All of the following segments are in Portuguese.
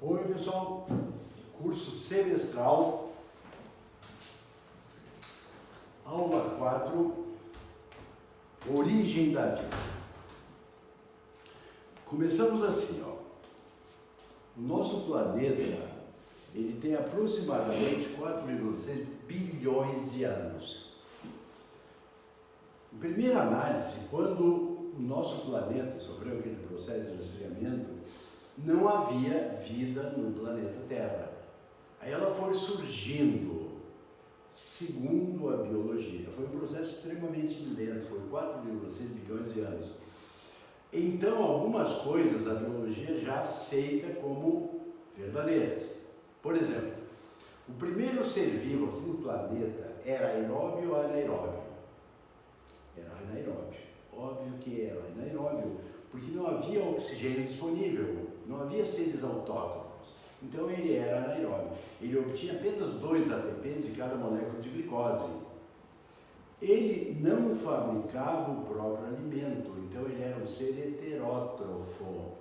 Oi pessoal, curso semestral, aula 4, origem da vida. Começamos assim, ó. O nosso planeta, ele tem aproximadamente 4,6 bilhões de anos. Em primeira análise, quando o nosso planeta sofreu aquele processo de resfriamento, não havia vida no planeta Terra. Aí ela foi surgindo, segundo a biologia. Foi um processo extremamente lento, foi 4,6 bilhões de anos. Então, algumas coisas a biologia já aceita como verdadeiras. Por exemplo, o primeiro ser vivo aqui no planeta era aeróbio ou anaeróbio? Era anaeróbio. Óbvio que era anaeróbio, porque não havia oxigênio disponível, não havia seres autótrofos. Então ele era anaeróbio. Ele obtinha apenas 2 ATPs de cada molécula de glicose. Ele não fabricava o próprio alimento, então ele era um ser heterótrofo.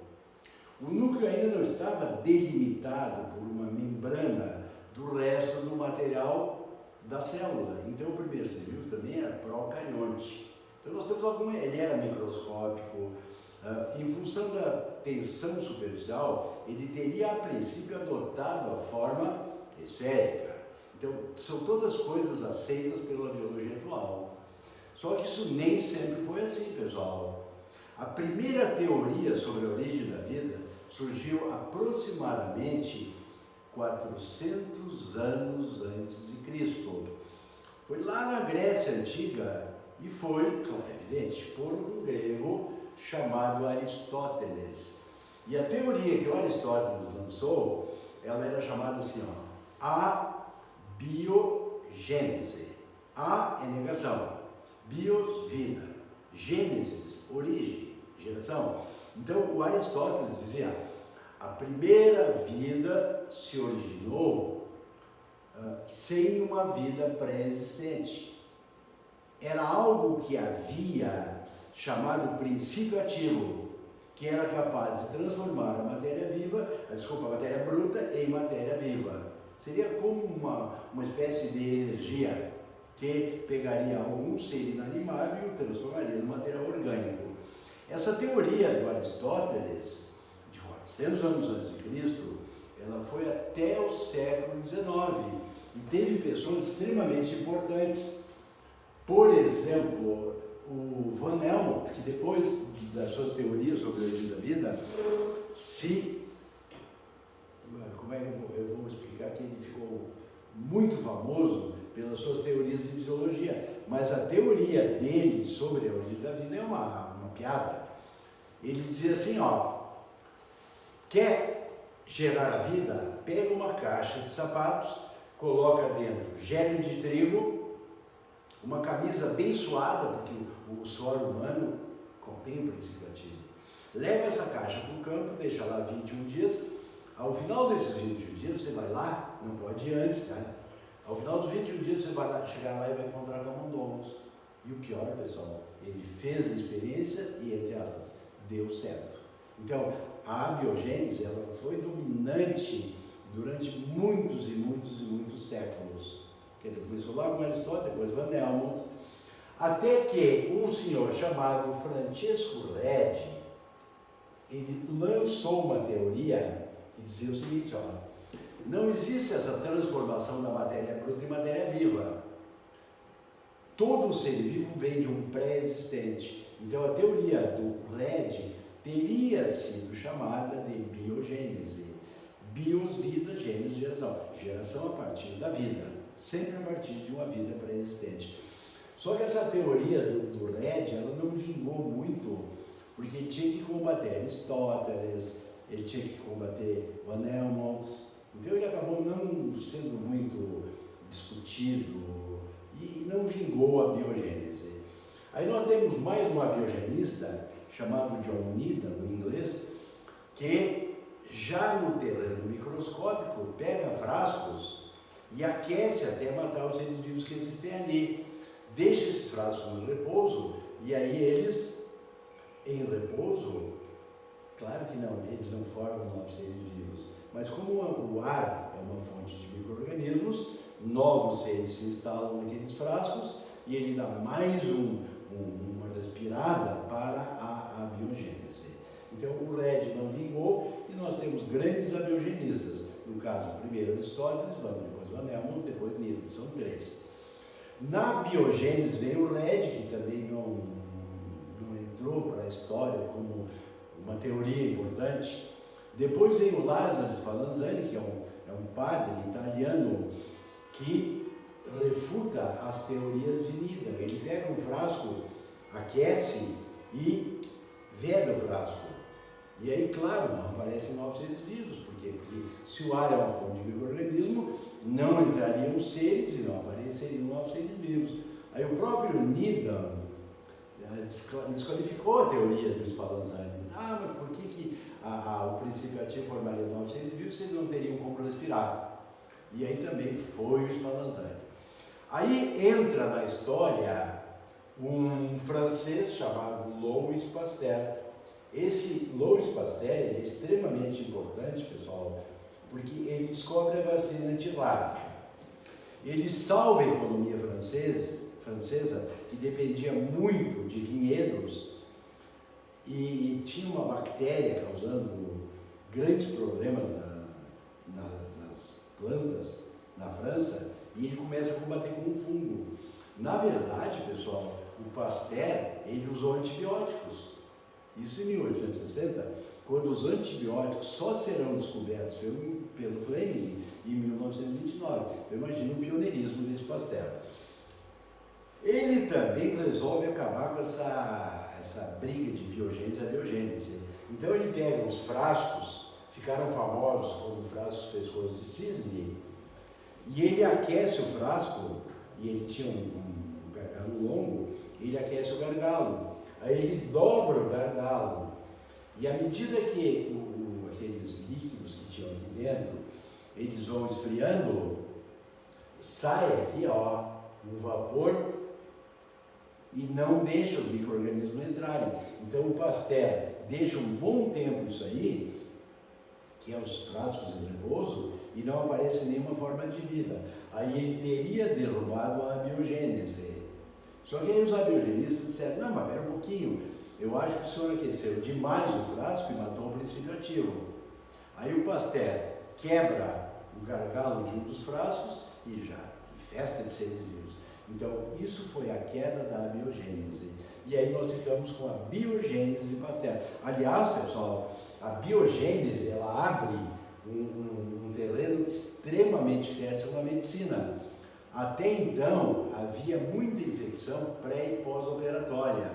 O núcleo ainda não estava delimitado por uma membrana do resto do material da célula. Então o primeiro ser vivo também era procarionte. Então nós temos ele era microscópico. Em função da tensão superficial, ele teria a princípio adotado a forma esférica. Então, são todas coisas aceitas pela biologia atual. Só que isso nem sempre foi assim, pessoal. A primeira teoria sobre a origem da vida surgiu aproximadamente 400 anos antes de Cristo. Foi lá na Grécia Antiga e foi, claro, evidente, por um grego chamado Aristóteles. E a teoria que o Aristóteles lançou, ela era chamada assim, ó, a biogênese. A é negação, bios, vida, gênesis, origem, geração. Então o Aristóteles dizia, a primeira vida se originou sem uma vida pré-existente. Era algo que havia chamado princípio ativo, que era capaz de transformar a matéria bruta em matéria viva. Seria como uma espécie de energia que pegaria algum ser inanimável e o transformaria em material orgânico. Essa teoria do Aristóteles, de 400 anos antes de Cristo, ela foi até o século XIX e teve pessoas extremamente importantes. Por exemplo, o Van Helmont, que depois das suas teorias sobre a origem da vida, como é que eu vou explicar que ele ficou muito famoso pelas suas teorias de fisiologia, mas a teoria dele sobre a origem da vida é uma piada. Ele dizia assim, ó, quer gerar a vida? Pega uma caixa de sapatos, coloca dentro germe de trigo, uma camisa bem suada, porque o suor humano contém o princípio ativo. Leva essa caixa para o campo, deixa lá 21 dias. Ao final desses 21 dias, você vai lá, não pode ir antes, né? Ao final dos 21 dias, você vai chegar lá e vai encontrar camundongos. E o pior, pessoal, ele fez a experiência e, entre aspas, deu certo. Então, a biogênese, ela foi dominante durante muitos e muitos e muitos séculos. Quer dizer, começou lá com Aristóteles, depois Van Helmont, até que um senhor chamado Francesco Redi, ele lançou uma teoria que dizia o seguinte, ó, não existe essa transformação da matéria bruta em matéria viva. Todo ser vivo vem de um pré-existente. Então a teoria do Redi teria sido chamada de biogênese. Bios, vida, gênese, geração. Geração a partir da vida, sempre a partir de uma vida pré-existente. Só que essa teoria do Redi, ela não vingou muito, porque ele tinha que combater Aristóteles, ele tinha que combater Van Helmont, então ele acabou não sendo muito discutido e não vingou a biogênese. Aí nós temos mais uma biogenista, chamado John Needham, em inglês, que já no terreno microscópico pega frascos e aquece até matar os seres vivos que existem ali. Deixa esses frascos no repouso e aí eles, em repouso, claro que não, eles não formam novos seres vivos, Mas como o ar é uma fonte de micro-organismos, novos seres se instalam naqueles frascos e ele dá mais uma respirada para a biogênese. Então o RED não vingou e nós temos grandes abiogenistas. No caso, primeiro Aristóteles, depois Van Helmont, depois Newton, são 3. Na biogênese vem o RED, que também não entrou para a história como uma teoria importante. Depois vem o Lázaro Spallanzani, que é um padre italiano que refuta as teorias de Nida. Ele pega um frasco, aquece e veda o frasco. E aí, claro, não aparecem novos seres vivos. Por quê? Porque se o ar é uma fonte de micro-organismo, não entrariam os seres e não apareceriam novos seres vivos. Aí o próprio Nida desqualificou a teoria do Spallanzani. Mas por que o princípio ativo formaria novos seres vivos se eles não teriam como respirar? E aí também foi o Spallanzani. Aí entra na história um francês chamado Louis Pasteur. Esse Louis Pasteur é extremamente importante, pessoal, porque ele descobre a vacina antirábica. Ele salva a economia francesa, que dependia muito de vinhedos e tinha uma bactéria causando grandes problemas nas plantas na França, e ele começa a combater com um fungo. Na verdade, pessoal, o Pasteur, ele usou antibióticos. Isso em 1860, quando os antibióticos só serão descobertos pelo Fleming em 1929. Eu imagino o pioneirismo desse Pasteur. Ele também resolve acabar com essa briga de biogênese a biogênese. Então ele pega os frascos, ficaram famosos como frascos pescoços de cisne, e ele aquece o frasco, e ele tinha um gargalo longo, ele aquece o gargalo. Aí ele dobra o gargalo, e à medida que aqueles líquidos que tinham aqui dentro, eles vão esfriando, sai aqui, um vapor e não deixa os micro-organismos entrarem. Então o Pasteur deixa um bom tempo isso aí, que é os frascos em repouso, e não aparece nenhuma forma de vida. Aí ele teria derrubado a abiogênese. Só que aí os abiogenistas disseram, não, mas pera um pouquinho, eu acho que o senhor aqueceu demais o frasco e matou o princípio ativo. Aí o Pasteur quebra o gargalo de um dos frascos e já infesta de seres vivos. Então, isso foi a queda da abiogênese. E aí nós ficamos com a biogênese de Pasteur. Aliás, pessoal, a biogênese, ela abre um terreno extremamente fértil na medicina. Até então, havia muita infecção pré- e pós-operatória.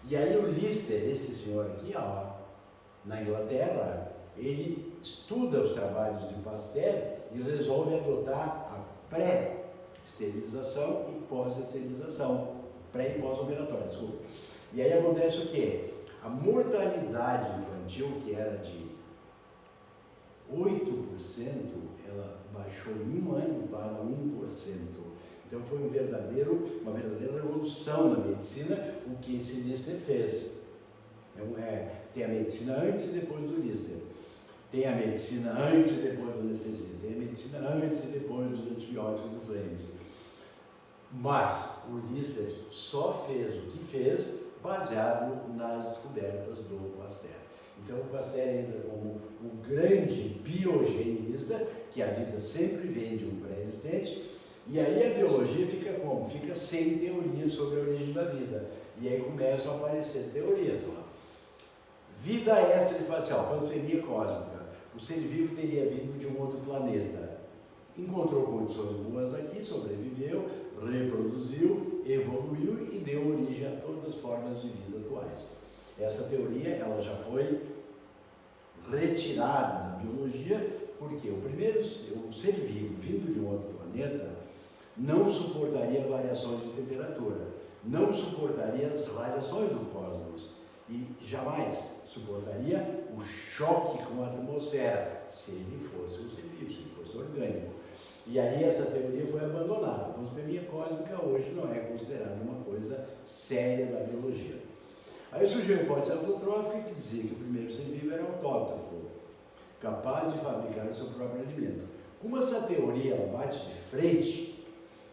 E aí o Lister, esse senhor aqui, na Inglaterra, ele estuda os trabalhos de Pasteur e resolve adotar a pré-esterilização e pós-esterilização, pré- e pós-operatória, desculpa. E aí acontece o quê? A mortalidade infantil, que era de 8%, ela baixou em um ano para 1%. Então foi uma verdadeira revolução na medicina, o que esse Lister fez. Então, tem a medicina antes e depois do Lister. Tem a medicina antes e depois da anestesia. Tem a medicina antes e depois dos antibióticos do Fleming. Mas o Lister só fez o que fez baseado nas descobertas do Pasteur. Então o Pasteur entra como o grande biogenista, que a vida sempre vem de um pré-existente, e aí a biologia fica como? Fica sem teoria sobre a origem da vida. E aí começam a aparecer teorias. Vida extraespacial, panspermia cósmica. O ser vivo teria vindo de um outro planeta. Encontrou condições boas aqui, sobreviveu, reproduziu, evoluiu e deu origem a todas as formas de vida atuais. Essa teoria ela já foi retirada da biologia, porque o ser vivo vindo de um outro planeta não suportaria variações de temperatura, não suportaria as radiações do cosmos e jamais suportaria o choque com a atmosfera, se ele fosse um ser vivo, se ele fosse orgânico. E aí essa teoria foi abandonada. A panspermia cósmica hoje não é considerada uma coisa séria da biologia. Aí surgiu a hipótese autotrófica que dizia que o primeiro ser vivo era autótrofo. capazes de fabricar o seu próprio alimento. Como essa teoria ela bate de frente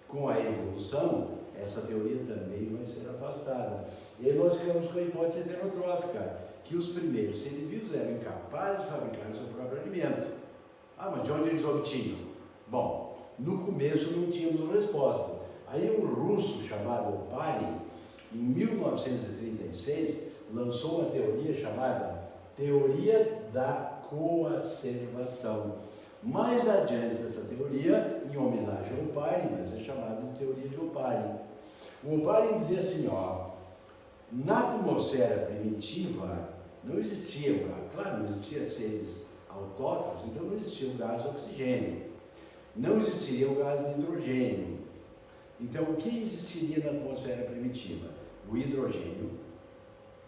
com a evolução, essa teoria também vai ser afastada. E aí nós ficamos com a hipótese heterotrófica, que os primeiros seres vivos eram incapazes de fabricar o seu próprio alimento. Ah, mas de onde eles obtinham? Bom, no começo não tínhamos resposta. Aí um russo chamado Opary, em 1936, lançou uma teoria chamada Teoria da Coacervação. Mais adiante, essa teoria, em homenagem ao Opary, vai ser chamada de Teoria de Opary. O Opary dizia assim, ó, na atmosfera primitiva não existia o gás, claro, não existia seres autótrofos, então não existia o gás oxigênio, não existiria o gás nitrogênio. Então, o que existiria na atmosfera primitiva? O hidrogênio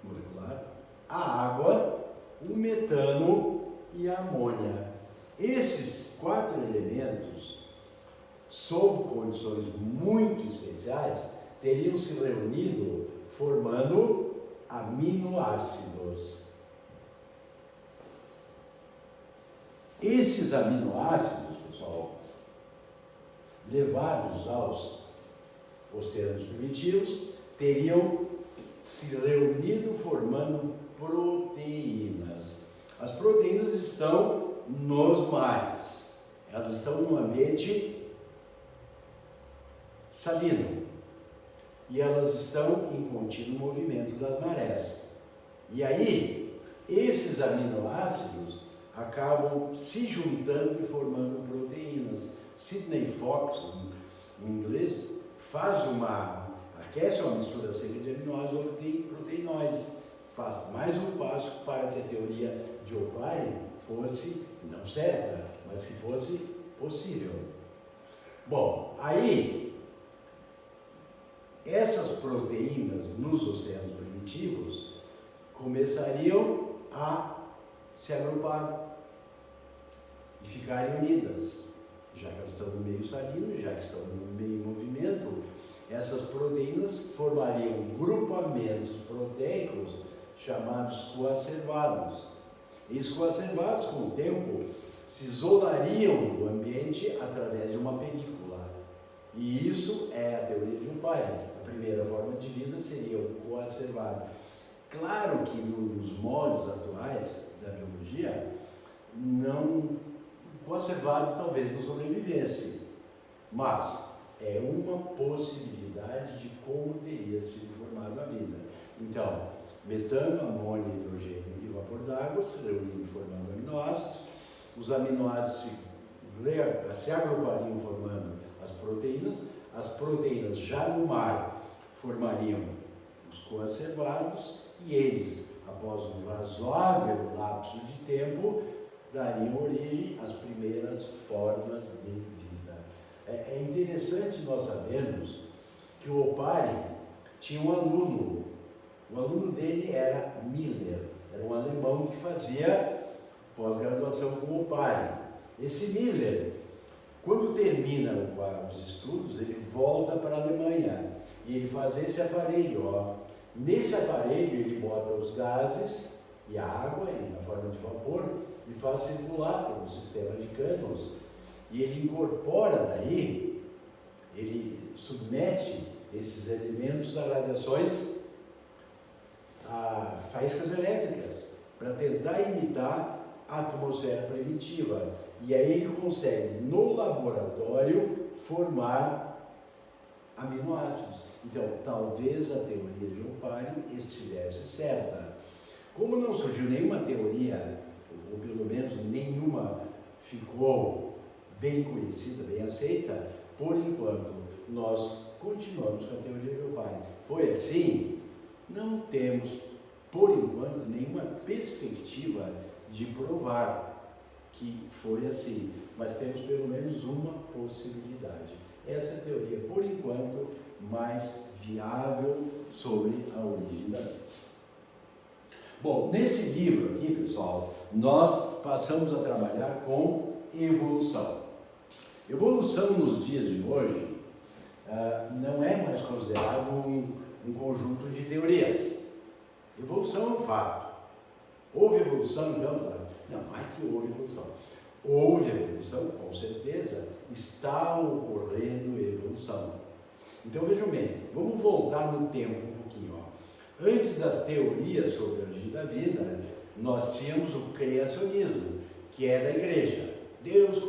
molecular, a água, o metano e a amônia. Esses 4 elementos, sob condições muito especiais, teriam se reunido formando aminoácidos. Esses aminoácidos, pessoal, levados aos oceanos primitivos, teriam se reunido formando proteínas. As proteínas estão nos mares, elas estão no ambiente salino e elas estão em contínuo movimento das marés. E aí, esses aminoácidos acabam se juntando e formando proteínas. Sidney Fox, em inglês, aquece uma mistura seca de aminoácidos obtém proteinoides. Faz mais um passo para que a teoria de Opary fosse, não certa, mas que fosse possível. Bom, aí, essas proteínas nos oceanos primitivos começariam a se agrupar e ficarem unidas. Já que elas estão no meio salino, já que estão no meio movimento, essas proteínas formariam grupamentos proteicos chamados coacervados. Esses coacervados, com o tempo, se isolariam do ambiente através de uma película. E isso é a teoria de Opary. A primeira forma de vida seria o coacervado. Claro que nos moldes atuais da biologia, o coacervado talvez não sobrevivesse, mas é uma possibilidade de como teria sido formada a vida. Então, metano, amônio, hidrogênio e vapor d'água se reunindo formando aminoácidos, os aminoácidos se agrupariam formando as proteínas já no mar formariam os coacervados e eles, após um razoável lapso de tempo, dariam origem às primeiras formas de vida. É interessante nós sabermos que o Opary tinha um aluno. O aluno dele era Miller, era um alemão que fazia pós-graduação com o Opary. Esse Miller, quando termina os estudos, ele volta para a Alemanha e ele faz esse aparelho. Ó. Nesse aparelho ele bota os gases e a água na forma de vapor e faz circular por um sistema de cânones. E ele incorpora daí, ele submete esses elementos a radiações, a faíscas elétricas, para tentar imitar a atmosfera primitiva. E aí ele consegue, no laboratório, formar aminoácidos. Então, talvez a teoria de Opary estivesse certa. Como não surgiu nenhuma teoria, ou pelo menos nenhuma ficou bem conhecida, bem aceita, por enquanto nós continuamos com a teoria de Opary. Foi assim? Não temos, por enquanto, nenhuma perspectiva de provar que foi assim, mas temos pelo menos uma possibilidade. Essa é a teoria, por enquanto, mais viável sobre a origem da vida. Bom, nesse livro aqui, pessoal, nós passamos a trabalhar com evolução. Evolução nos dias de hoje não é mais considerado um conjunto de teorias. Evolução é um fato. Houve evolução, então, Não é que houve evolução. Houve evolução, com certeza, está ocorrendo evolução. Então vejam bem, vamos voltar no tempo um pouquinho. Ó. Antes das teorias sobre a origem da vida, nós tínhamos o criacionismo, que é da igreja. Deus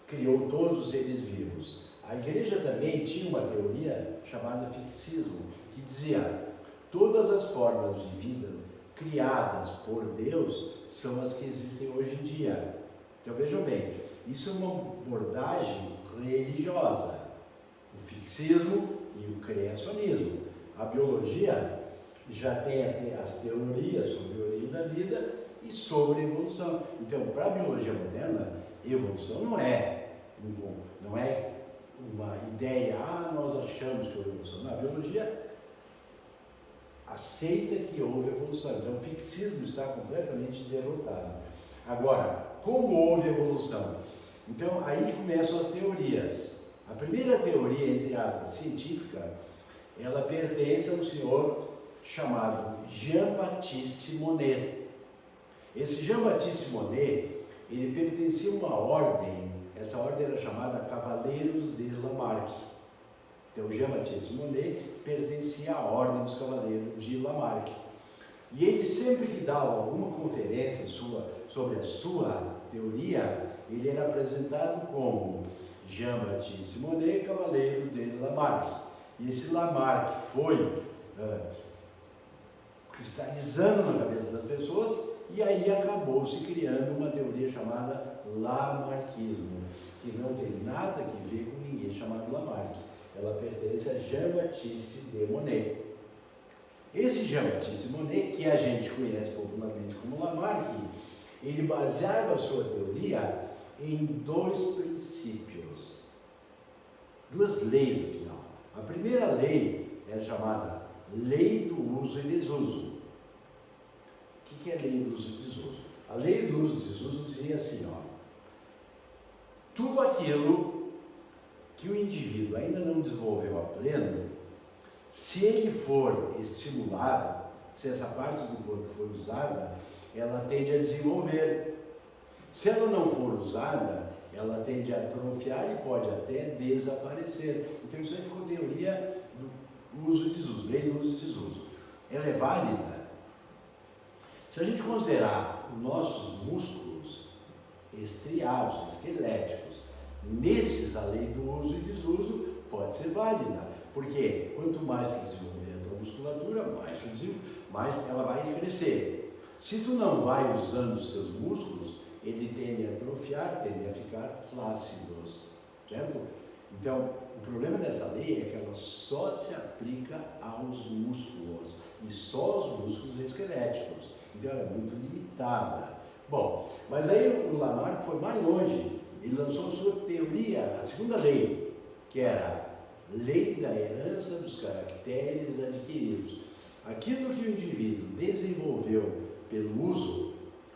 criou todos os seres vivos. A igreja também tinha uma teoria chamada fixismo, que dizia: todas as formas de vida criadas por Deus são as que existem hoje em dia. Então vejam bem, isso é uma abordagem religiosa, o fixismo e o criacionismo. A biologia já tem as teorias sobre a origem da vida e sobre a evolução. Então, para a biologia moderna, evolução não é uma ideia, nós achamos que houve evolução. Não, a biologia aceita que houve evolução. Então, o fixismo está completamente derrotado. Agora, como houve evolução? Então, aí começam as teorias. A primeira teoria, entre aspas, científica, ela pertence a um senhor chamado Jean-Baptiste Monnet. Esse Jean-Baptiste Monnet, ele pertencia a uma ordem, essa ordem era chamada Cavaleiros de Lamarck. Então, Jean-Baptiste Monnet pertencia à ordem dos Cavaleiros de Lamarck. E ele sempre que dava alguma conferência sobre a sua teoria, ele era apresentado como Jean-Baptiste Monnet, Cavaleiro de Lamarck. E esse Lamarck foi cristalizando na cabeça das pessoas, e aí acabou se criando uma teoria chamada Lamarckismo, que não tem nada a ver com ninguém chamado Lamarck. Ela pertence a Jean-Baptiste de Monnet. Esse Jean-Baptiste Monnet, que a gente conhece popularmente como Lamarck, ele baseava a sua teoria em dois princípios, duas leis, afinal. A primeira lei era chamada Lei do Uso e Desuso. O que é a Lei do Uso e Desuso? A Lei do Uso e Desuso dizia assim, tudo aquilo que o indivíduo ainda não desenvolveu a pleno, se ele for estimulado, se essa parte do corpo for usada, ela tende a desenvolver. Se ela não for usada, ela tende a atrofiar e pode até desaparecer. Então isso aí ficou teoria do uso e desuso, lei do uso e desuso. Ela é válida. Se a gente considerar os nossos músculos estriados, esqueléticos, nesses a lei do uso e desuso pode ser válida. Porque quanto mais tu desenvolver a tua musculatura, mais ela vai crescer. Se tu não vai usando os teus músculos, ele tende a atrofiar, tende a ficar flácidos, certo? Então, o problema dessa lei é que ela só se aplica aos músculos, e só aos músculos esqueléticos. Então, ela é muito limitada. Bom, mas aí o Lamarck foi mais longe. Ele lançou sua teoria, a segunda lei, que era a lei da herança dos caracteres adquiridos. Aquilo que o indivíduo desenvolveu pelo uso,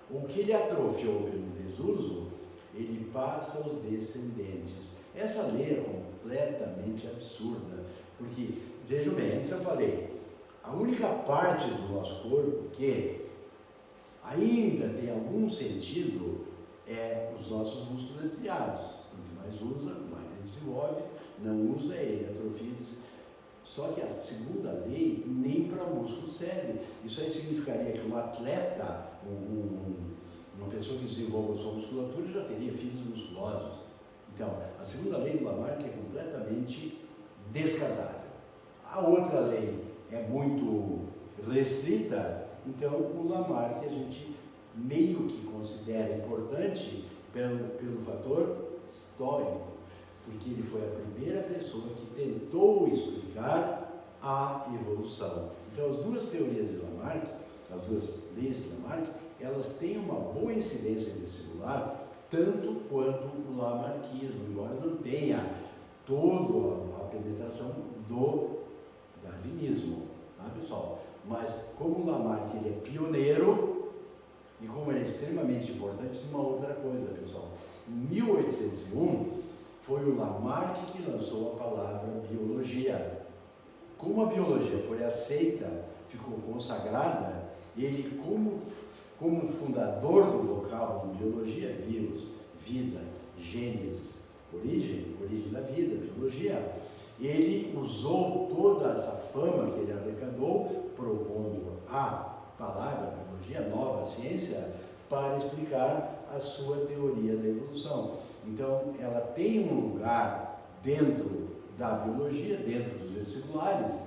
ou que ele atrofiou pelo desuso, ele passa aos descendentes. Essa lei é completamente absurda, porque, vejam bem, antes eu falei, a única parte do nosso corpo que ainda tem algum sentido é os nossos músculos estriados. Quanto mais usa, mais ele desenvolve, não usa, ele atrofia. Só que a segunda lei nem para músculo serve. Isso aí significaria que um atleta, uma pessoa que desenvolve a sua musculatura já teria físicos musculosos. Então, a segunda lei do Lamarck é completamente descartável. A outra lei é muito restrita, então o Lamarck a gente meio que considera importante pelo fator histórico, porque ele foi a primeira pessoa que tentou explicar a evolução. Então, as duas teorias de Lamarck, as duas leis de Lamarck, elas têm uma boa incidência vestibular, tanto quanto o lamarckismo, embora não tenha toda a penetração do darwinismo, tá, pessoal? Mas como o Lamarck ele é pioneiro e como ele é extremamente importante, uma outra coisa, pessoal. Em 1801 foi o Lamarck que lançou a palavra biologia. Como a biologia foi aceita, ficou consagrada, ele como como fundador do vocábulo biologia, bios, vida, gênese, origem da vida, biologia, ele usou toda essa fama que ele arrecadou, propondo a palavra biologia, nova ciência, para explicar a sua teoria da evolução. Então, ela tem um lugar dentro da biologia, dentro dos vestibulares.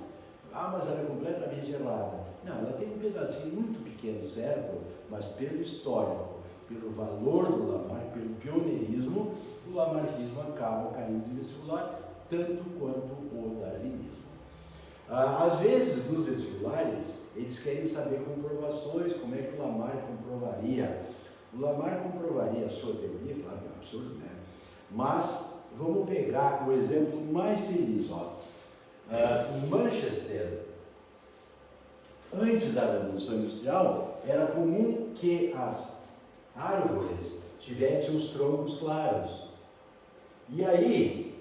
Mas ela é completamente errada. Não, ela tem um pedacinho muito pequeno, certo? Mas pelo histórico, pelo valor do Lamarck, pelo pioneirismo, o lamarckismo acaba caindo de vestibular, tanto quanto o darwinismo. Às vezes, nos vestibulares, eles querem saber comprovações, como é que o Lamarck comprovaria. O Lamarck comprovaria a sua teoria, claro que é um absurdo, né? Mas vamos pegar o exemplo mais feliz, ó. Em Manchester, antes da Revolução Industrial, era comum que as árvores tivessem os troncos claros. E aí,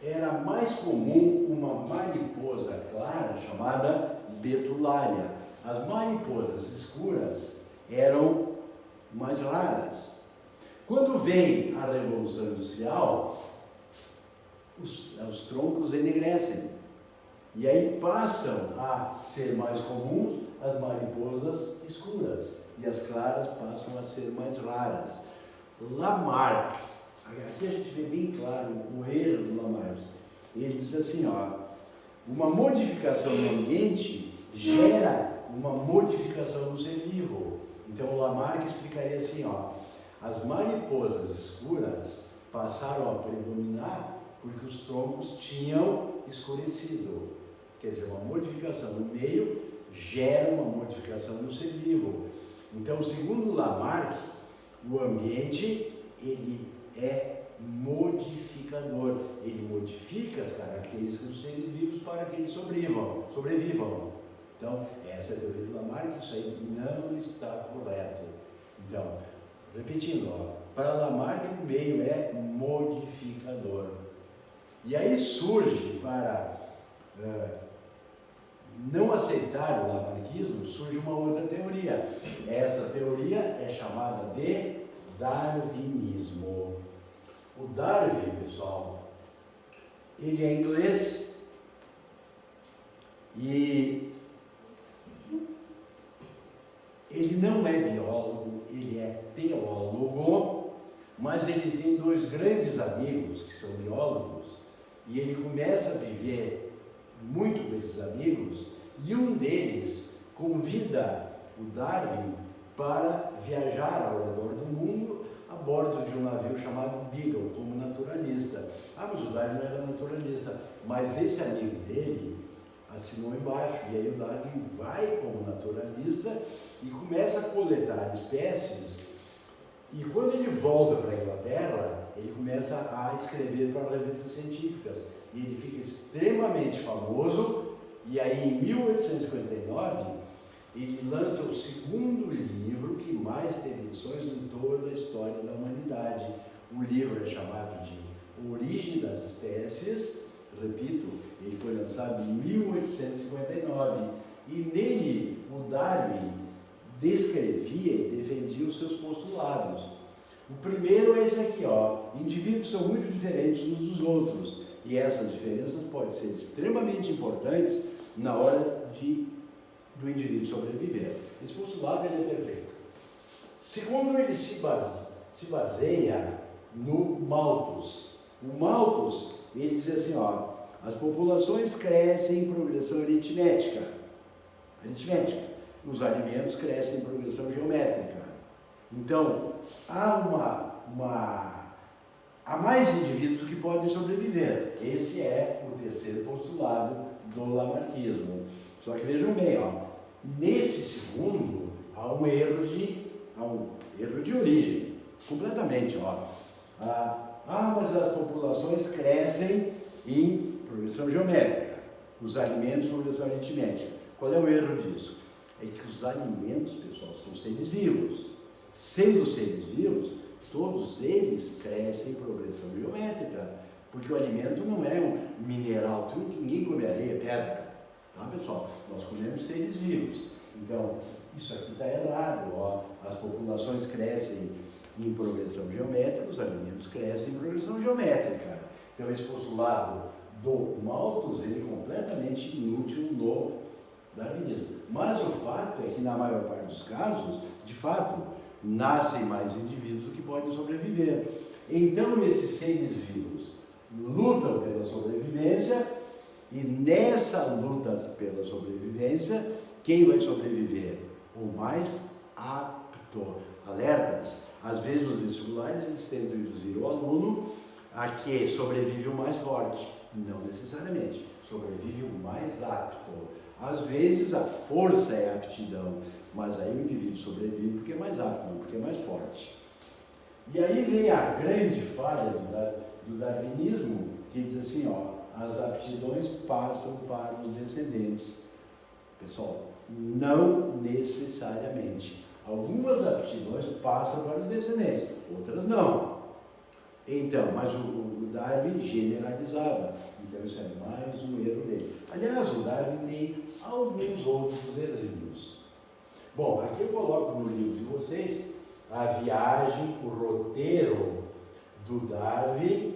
era mais comum uma mariposa clara chamada betulária. As mariposas escuras eram mais raras. Quando vem a Revolução Industrial, os troncos enegrecem. E aí passam a ser mais comuns as mariposas escuras. E as claras passam a ser mais raras. Lamarck, aqui a gente vê bem claro o erro do Lamarck. Ele diz assim, ó, uma modificação no ambiente gera uma modificação no ser vivo. Então o Lamarck explicaria assim, ó, as mariposas escuras passaram a predominar porque os troncos tinham escurecido. Quer dizer, uma modificação no meio gera uma modificação no ser vivo. Então, segundo Lamarck, o ambiente, ele é modificador. Ele modifica as características dos seres vivos para que eles sobrevivam. Então, essa é a teoria do Lamarck, isso aí não está correto. Então, repetindo, ó, para Lamarck o meio é modificador. E aí surge, para não aceitar o lamarckismo, surge uma outra teoria. Essa teoria é chamada de darwinismo. O Darwin, pessoal, ele é inglês e ele não é biólogo, ele é teólogo, mas ele tem dois grandes amigos que são biólogos e ele começa a viver muito com esses amigos e um deles convida o Darwin para viajar ao redor do mundo a bordo de um navio chamado Beagle, como naturalista. Mas o Darwin não era naturalista, mas esse amigo dele assinou embaixo, e aí o Darwin vai como naturalista e começa a coletar espécies, e quando ele volta para a Inglaterra, ele começa a escrever para revistas científicas, e ele fica extremamente famoso, e aí em 1859, ele lança o segundo livro que mais teve edições em toda a história da humanidade. O livro é chamado de Origem das Espécies, repito, ele foi lançado em 1859, e nele o Darwin descrevia e defendia os seus postulados. O primeiro é esse aqui, ó, indivíduos são muito diferentes uns dos outros, e essas diferenças podem ser extremamente importantes na hora do indivíduo sobreviver. Esse postulado ele é perfeito. Segundo, ele se baseia no Malthus. O Malthus, ele diz assim, ó, as populações crescem em progressão aritmética. Os alimentos crescem em progressão geométrica. Então, há mais indivíduos que podem sobreviver. Esse é o terceiro postulado do lamarckismo. Só que vejam bem, ó, nesse segundo há um erro de origem, completamente, ó. Mas as populações crescem em progressão geométrica, os alimentos em progressão aritmética. Qual é o erro disso? É que os alimentos, pessoal, são seres vivos. Sendo seres vivos, todos eles crescem em progressão geométrica, porque o alimento não é um mineral, ninguém come areia, pedra. Tá, pessoal? Nós comemos seres vivos. Então, isso aqui está errado, ó, as populações crescem em progressão geométrica, os alimentos crescem em progressão geométrica. Então esse postulado do Malthus, ele é completamente inútil no darwinismo. Mas o fato é que na maior parte dos casos, de fato, nascem mais indivíduos que podem sobreviver. Então esses seres vivos lutam pela sobrevivência e nessa luta pela sobrevivência, quem vai sobreviver? O mais apto. Alertas. Às vezes nos vestibulares eles tentam induzir o aluno a que sobrevive o mais forte. Não necessariamente. Sobrevive o mais apto. Às vezes a força é a aptidão, mas aí o indivíduo sobrevive porque é mais apto, não porque é mais forte. E aí vem a grande falha do darwinismo, que diz assim, ó, as aptidões passam para os descendentes. Pessoal, não necessariamente. Algumas aptidões passam para os descendentes, outras não. Então, mas o Darwin generalizava. Então isso é mais um erro dele. Aliás, o Darwin tem alguns outros errinhos. Bom, aqui eu coloco no livro de vocês a viagem, o roteiro do Darwin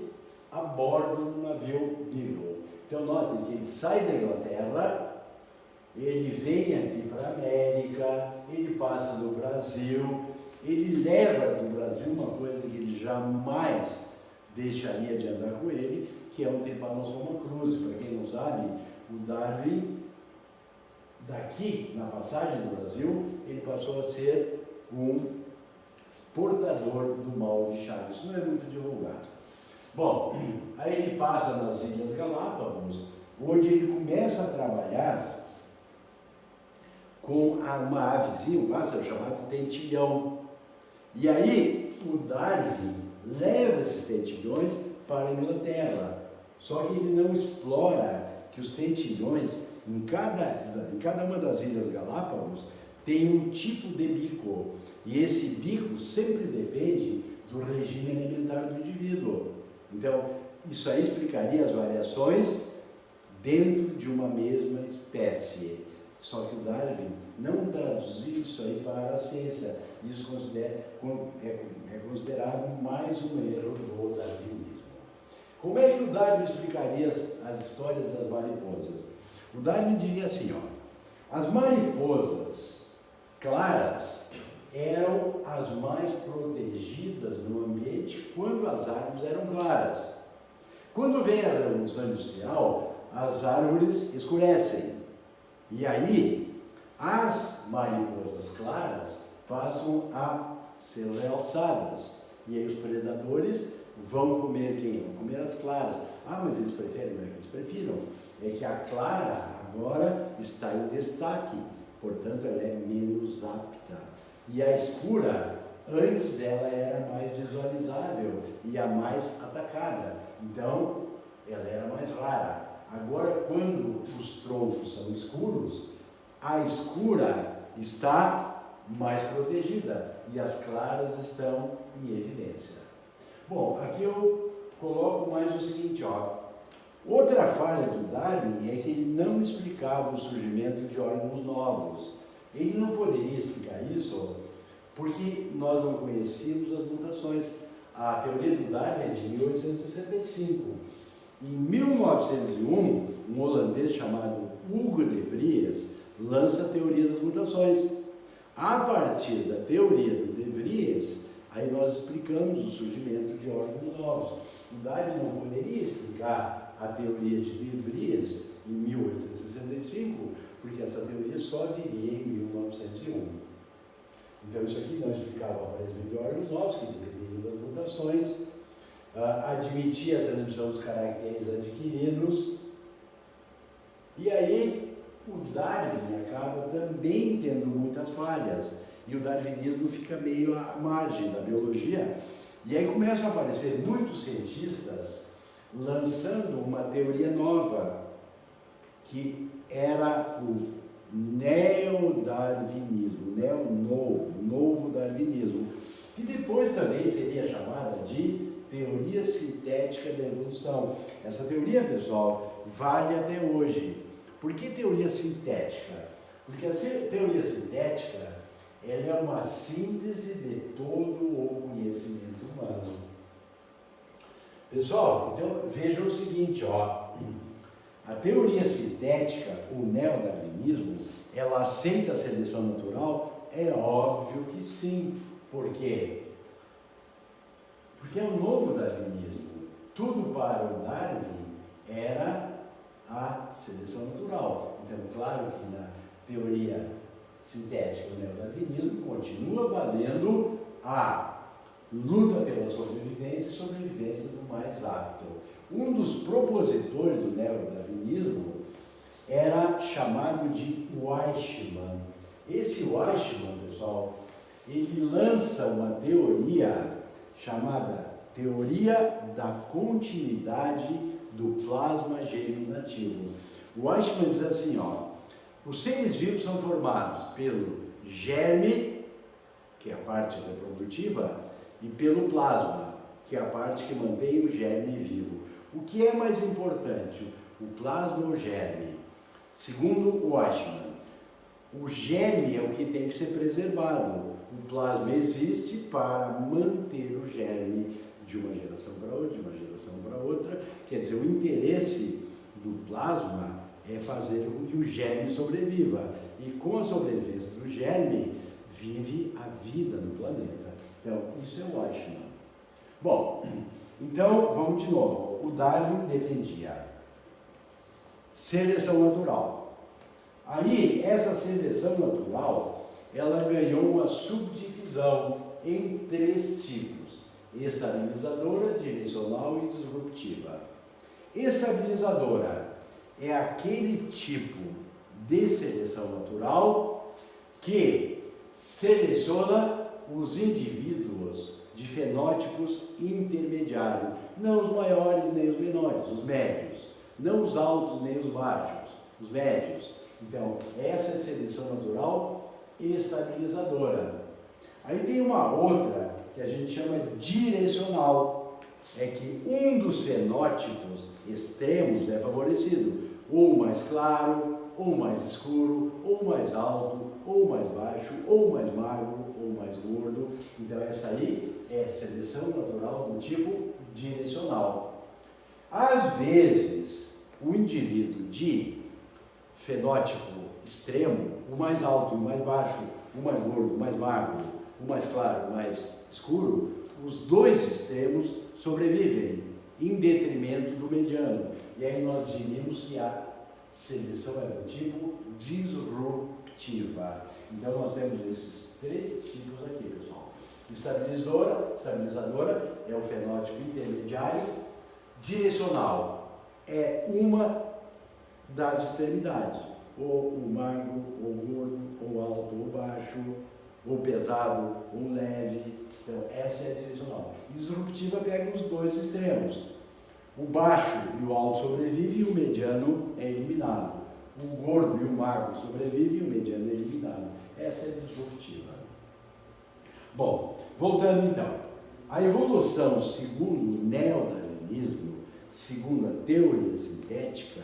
a bordo do navio Beagle. Então notem que ele sai da Inglaterra, ele vem aqui para a América, ele passa no Brasil, ele leva do Brasil uma coisa que ele jamais deixaria de andar com ele, que é um Trypanosoma cruzi. Para quem não sabe, o Darwin, daqui, na passagem do Brasil, ele passou a ser um portador do mal de Chagas. Isso não é muito divulgado. Bom, aí ele passa nas Ilhas Galápagos, onde ele começa a trabalhar com uma avezinha, um pássaro chamado tentilhão. E aí o Darwin leva esses tentilhões para a Inglaterra. Só que ele não explora que os tentilhões, em cada uma das Ilhas Galápagos, tem um tipo de bico. E esse bico sempre depende do regime alimentar do indivíduo. Então, isso aí explicaria as variações dentro de uma mesma espécie. Só que o Darwin não traduziu isso aí para a ciência. Isso é considerado mais um erro do darwinismo. Como é que o Darwin explicaria as histórias das mariposas? O Darwin diria assim, ó, as mariposas claras eram as mais protegidas no ambiente quando as árvores eram claras. Quando vem a Revolução Industrial, as árvores escurecem. E aí, as mariposas claras passam a ser realçadas. E aí os predadores vão comer quem? Vão comer as claras. Ah, mas eles preferem? Não é que eles prefiram. É que a clara agora está em destaque. Portanto, ela é menos apta. E a escura, antes ela era mais visualizável e a mais atacada. Então, ela era mais rara. Agora, quando os troncos são escuros, a escura está mais protegida e as claras estão em evidência. Bom, aqui eu coloco mais o seguinte, ó. Outra falha do Darwin é que ele não explicava o surgimento de órgãos novos. Ele não poderia explicar isso porque nós não conhecíamos as mutações. A teoria do Darwin é de 1865. Em 1901, um holandês chamado Hugo de Vries lança a teoria das mutações. A partir da teoria do de Vries, aí nós explicamos o surgimento de órgãos novos. O Darwin não poderia explicar a teoria de Vries em 1865, porque essa teoria só viria em 1901. Então isso aqui não explicava o aparecimento de órgãos novos, que dependeriam das mutações, admitia a transmissão dos caracteres adquiridos, e aí o Darwin acaba também tendo muitas falhas, e o darwinismo fica meio à margem da biologia, e aí começam a aparecer muitos cientistas lançando uma teoria nova, que era o neodarwinismo, novo darwinismo, que depois também seria chamada de teoria sintética da evolução. Essa teoria, pessoal, vale até hoje. Por que teoria sintética? Porque a teoria sintética, ela é uma síntese de todo o conhecimento humano. Pessoal, então vejam o seguinte, ó, a teoria sintética, o neodarwinismo, ela aceita a seleção natural? É óbvio que sim. Por quê? Porque é o novo darwinismo. Tudo para o Darwin era a seleção natural. Então, claro que na teoria sintética, o neodarwinismo, continua valendo a luta pela sobrevivência e sobrevivência do mais apto. Um dos propositores do neodarwinismo era chamado de Weismann. Esse Weismann, pessoal, ele lança uma teoria chamada teoria da continuidade do plasma germinativo. O Weismann diz assim, ó, os seres vivos são formados pelo germe, que é a parte reprodutiva, e pelo plasma, que é a parte que mantém o germe vivo. O que é mais importante, o plasma ou o germe? Segundo o Weismann, o germe é o que tem que ser preservado. O plasma existe para manter o germe de uma geração para outra, de uma geração para outra. Quer dizer, o interesse do plasma é fazer com que o germe sobreviva. E com a sobrevivência do germe, vive a vida no planeta. Então, isso é o Weismann. Bom, então, vamos de novo. O Darwin defendia seleção natural. Aí, essa seleção natural, ela ganhou uma subdivisão em 3 tipos: estabilizadora, direcional e disruptiva. Estabilizadora é aquele tipo de seleção natural que seleciona os indivíduos de fenótipos intermediários, não os maiores nem os menores, os médios, não os altos nem os baixos, os médios. Então, essa é a seleção natural estabilizadora. Aí tem uma outra que a gente chama direcional, é que um dos fenótipos extremos é favorecido, ou mais claro, ou mais escuro, ou mais alto, ou mais baixo, ou mais magro, ou mais gordo. Então essa aí é seleção natural do tipo direcional. Às vezes, o indivíduo de fenótipo extremo, o mais alto e o mais baixo, o mais gordo, o mais magro, o mais claro, o mais escuro, os dois extremos sobrevivem em detrimento do mediano. E aí nós diríamos que a seleção é do tipo disruptiva. Então nós temos esses 3 tipos aqui, pessoal. Estabilizadora é o fenótipo intermediário. Direcional é uma das extremidades, ou o magro, ou o gordo, ou alto, ou baixo, ou pesado, ou leve. Então essa é a direcional. Disruptiva pega os 2 extremos. O baixo e o alto sobrevivem e o mediano é eliminado. O gordo e o magro sobrevivem e o mediano é eliminado. Essa é a disruptiva. Bom, voltando então. A evolução, segundo o neodarwinismo, segundo a teoria sintética,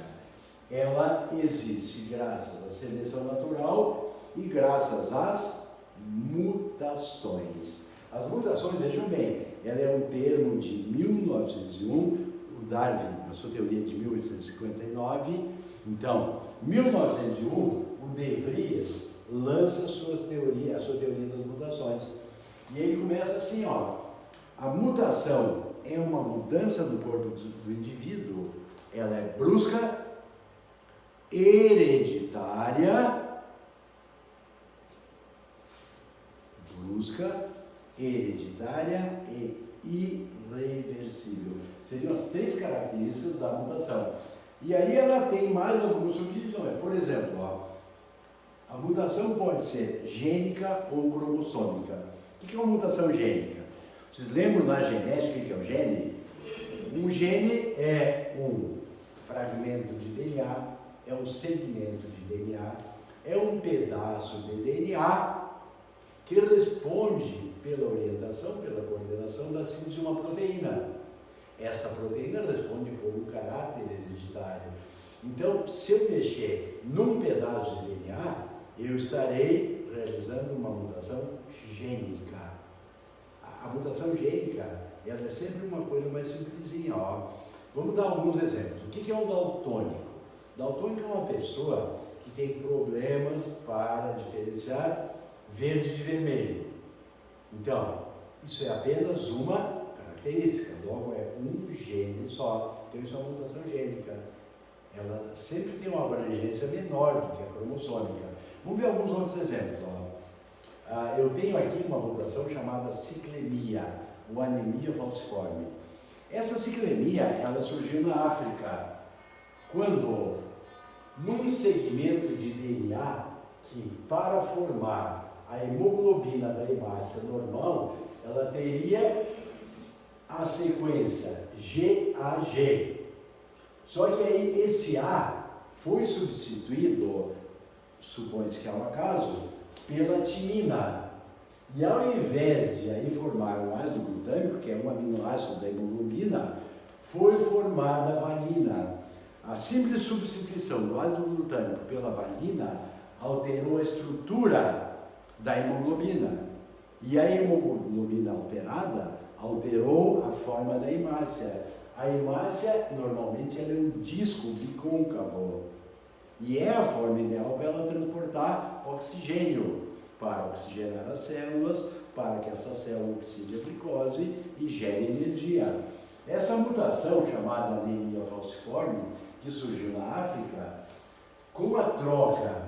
ela existe graças à seleção natural e graças às mutações. As mutações, vejam bem, ela é um termo de 1901, o Darwin, a sua teoria de 1859. Então, 1901, o De Vries lança a sua teoria das mutações. E ele começa assim, ó, a mutação é uma mudança no corpo do indivíduo, ela é brusca, hereditária, e irreversível. Seriam as 3 características da mutação. E aí ela tem mais algumas subdivisões. Por exemplo, ó, a mutação pode ser gênica ou cromossômica. O que é uma mutação gênica? Vocês lembram na genética o que é o gene? Um gene é um fragmento de DNA, é um segmento de DNA, é um pedaço de DNA que responde pela orientação, pela coordenação da síntese de uma proteína. Essa proteína responde por um caráter hereditário. Então, se eu mexer num pedaço de DNA, eu estarei realizando uma mutação gênica. A mutação gênica, ela é sempre uma coisa mais simplesinha, ó. Vamos dar alguns exemplos. O que é um daltônico? Daltônico é uma pessoa que tem problemas para diferenciar verde de vermelho. Então, isso é apenas uma característica, logo é um gene só. Então isso é uma mutação gênica. Ela sempre tem uma abrangência menor do que a cromossômica. Vamos ver alguns outros exemplos. Ó. Eu tenho aqui uma mutação chamada ciclemia, ou anemia falciforme. Essa ciclemia, ela surgiu na África, quando num segmento de DNA que, para formar a hemoglobina da hemácia normal, ela teria a sequência GAG. Só que aí esse A foi substituído, supõe-se que é um acaso, pela timina. E ao invés de aí formar o ácido glutâmico, que é um aminoácido da hemoglobina, foi formada a valina. A simples substituição do ácido glutâmico pela valina alterou a estrutura da hemoglobina. E a hemoglobina alterada alterou a forma da hemácia. A hemácia, normalmente, ela é um disco bicôncavo. E é a forma ideal para ela transportar oxigênio, para oxigenar as células, para que essa célula oxide a glicose e gere energia. Essa mutação, chamada anemia falciforme, que surgiu na África, com a troca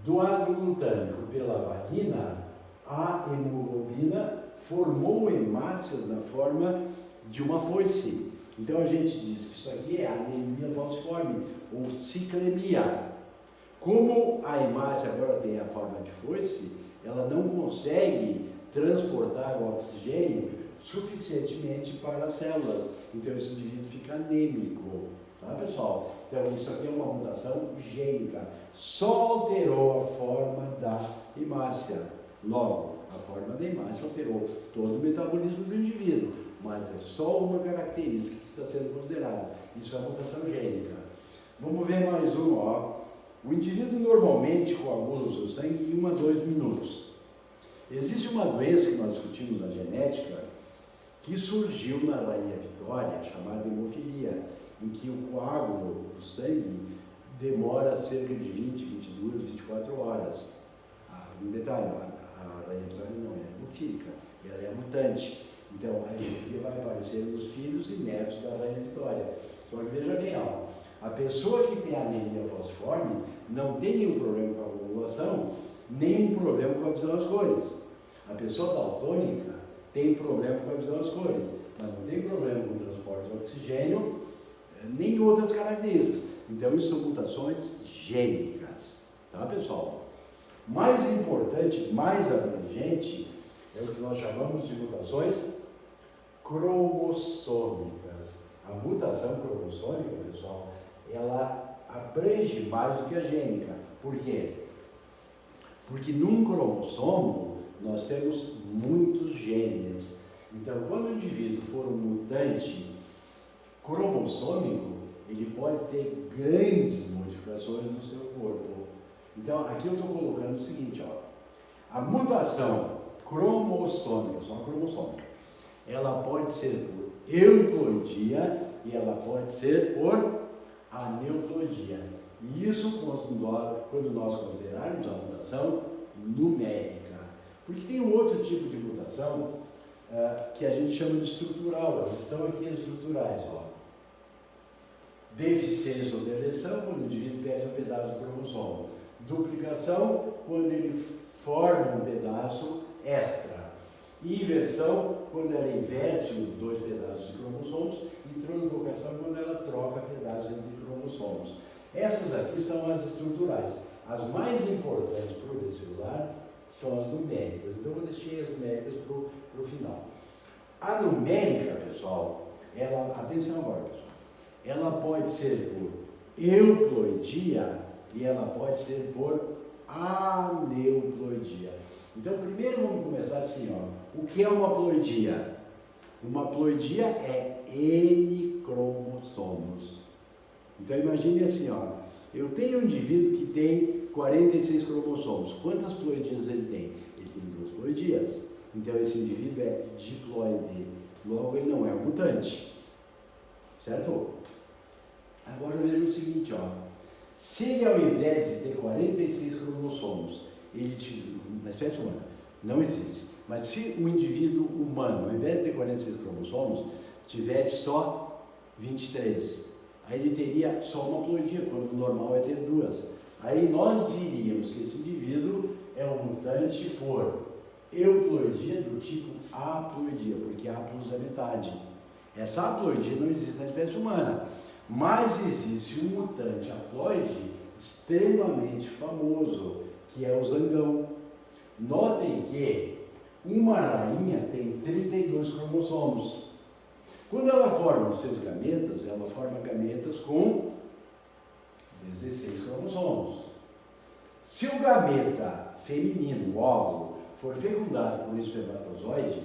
do ácido glutâmico pela valina, a hemoglobina formou hemácias na forma de uma foice. Então a gente diz que isso aqui é anemia falciforme, ou ciclemia. Como a hemácia agora tem a forma de foice, ela não consegue transportar o oxigênio suficientemente para as células. Então esse indivíduo fica anêmico. Tá, pessoal? Então isso aqui é uma mutação gênica. Só alterou a forma da hemácia. Logo, a forma da hemácia alterou todo o metabolismo do indivíduo, mas é só uma característica que está sendo considerada. Isso é mutação gênica. Vamos ver mais um, ó. O indivíduo normalmente coagula o seu sangue em 1 a 2 minutos. Existe uma doença que nós discutimos na genética que surgiu na Rainha Vitória, chamada hemofilia, em que o coágulo do sangue demora cerca de 20, 22, 24 horas. Um detalhe, a Rainha Vitória não é hemofílica, ela é mutante. Então a hemofilia vai aparecer nos filhos e netos da Rainha Vitória. Só que veja bem, ó, a pessoa que tem anemia falciforme não tem nenhum problema com a coagulação, nenhum problema com a visão das cores. A pessoa daltônica tem problema com a visão das cores, mas não tem problema com o transporte de oxigênio, nem outras características. Então isso são mutações gênicas, tá, pessoal? Mais importante, mais abrangente, é o que nós chamamos de mutações cromossômicas. A mutação cromossômica, pessoal, ela abrange mais do que a gênica. Por quê? Porque num cromossomo nós temos muitos genes. Então, quando o indivíduo for um mutante cromossômico, ele pode ter grandes modificações no seu corpo. Então, aqui eu estou colocando o seguinte, ó, a mutação cromossômica, só cromossômica, ela pode ser por euploidia e ela pode ser por aneuploidia. E isso quando nós considerarmos a mutação numérica. Porque tem um outro tipo de mutação que a gente chama de estrutural, elas estão aqui estruturais, ó. Deficiência ou deleção, quando o indivíduo perde um pedaço do cromossomo. Duplicação, quando ele forma um pedaço extra. E inversão, quando ela inverte os 2 pedaços de cromossomos. E translocação, quando ela troca pedaços entre cromossomos. Essas aqui são as estruturais. As mais importantes para o vestibular são as numéricas. Então eu deixei as numéricas para o final. A numérica, pessoal, atenção agora, pessoal, ela pode ser por euploidia e ela pode ser por aneuploidia. Então, primeiro vamos começar assim, ó. O que é uma ploidia? Uma ploidia é N cromossomos. Então, imagine assim, ó. Eu tenho um indivíduo que tem 46 cromossomos. Quantas ploidias ele tem? Ele tem 2 ploidias. Então esse indivíduo é diploide, logo ele não é um mutante. Certo? Agora veja o seguinte, ó. Se ele, ao invés de ter 46 cromossomos, ele na espécie humana, não existe, mas se um indivíduo humano, ao invés de ter 46 cromossomos, tivesse só 23, aí ele teria só uma ploidia, quando o normal é ter 2. Aí nós diríamos que esse indivíduo é um mutante por euploidia do tipo haploidia, porque A plus é metade. Essa haploidia não existe na espécie humana, mas existe um mutante haploide extremamente famoso, que é o zangão. Notem que uma rainha tem 32 cromossomos. Quando ela forma os seus gametas, ela forma gametas com 16 cromossomos. Se o gameta feminino, o óvulo, for fecundado por um espermatozoide,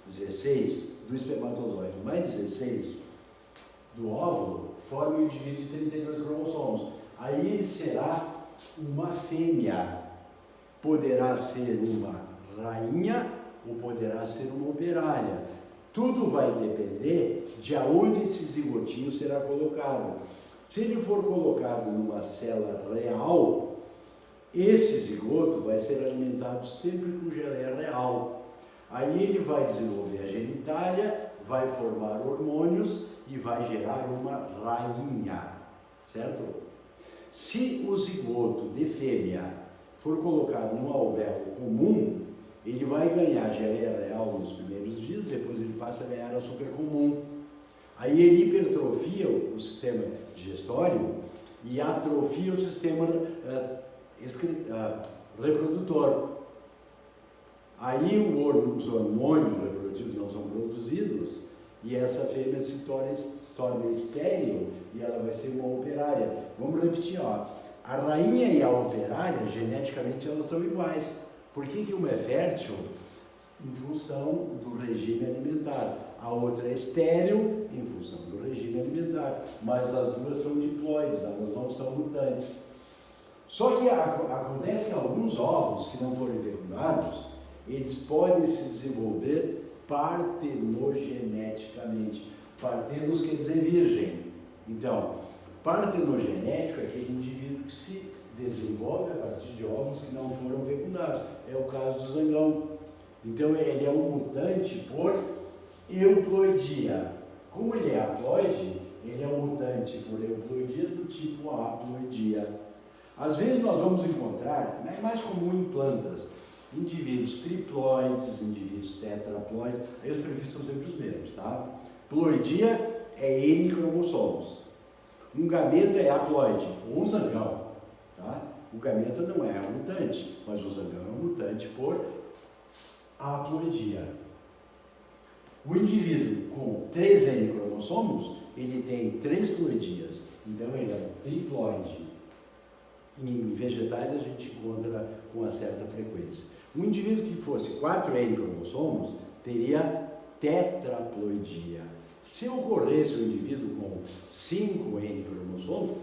16 do espermatozoide mais 16 do óvulo, forma um indivíduo de 32 cromossomos. Aí ele será uma fêmea. Poderá ser uma rainha ou poderá ser uma operária. Tudo vai depender de aonde esse zigotinho será colocado. Se ele for colocado numa célula real, esse zigoto vai ser alimentado sempre com geleia real. Aí ele vai desenvolver a genitália, vai formar hormônios e vai gerar uma rainha, certo? Se o zigoto de fêmea for colocado num alvéolo comum, ele vai ganhar geleia real nos primeiros dias, depois ele passa a ganhar açúcar comum. Aí ele hipertrofia o sistema digestório e atrofia o sistema reprodutor. Aí os hormônios reprodutivos não são produzidos e essa fêmea se torna estéril e ela vai ser uma operária. Vamos repetir, ó. A rainha e a operária, geneticamente, elas são iguais. Por que uma é fértil? Em função do regime alimentar. A outra é estéril em função do regime alimentar. Mas as duas são diploides, elas não são mutantes. Só que acontece que alguns ovos que não forem fecundados, eles podem se desenvolver partenogeneticamente. Partenos quer dizer virgem. Então, partenogenético é aquele indivíduo que se desenvolve a partir de ovos que não foram fecundados. É o caso do zangão. Então ele é um mutante por euploidia. Como ele é haploide, ele é um mutante por euploidia do tipo haploidia. Às vezes nós vamos encontrar, é mais comum em plantas, indivíduos triploides, indivíduos tetraploides, aí os perfis são sempre os mesmos, tá? Ploidia é N cromossomos. Um gameta é haploide, ou um zangão, tá? O gameta não é um mutante, mas o zangão é um mutante por haploidia. O indivíduo com 3 N cromossomos, ele tem 3 ploidias, então ele é um triploide. Em vegetais a gente encontra com uma certa frequência. Um indivíduo que fosse 4 N cromossomos, teria tetraploidia. Se ocorresse um indivíduo com 5 N cromossomos,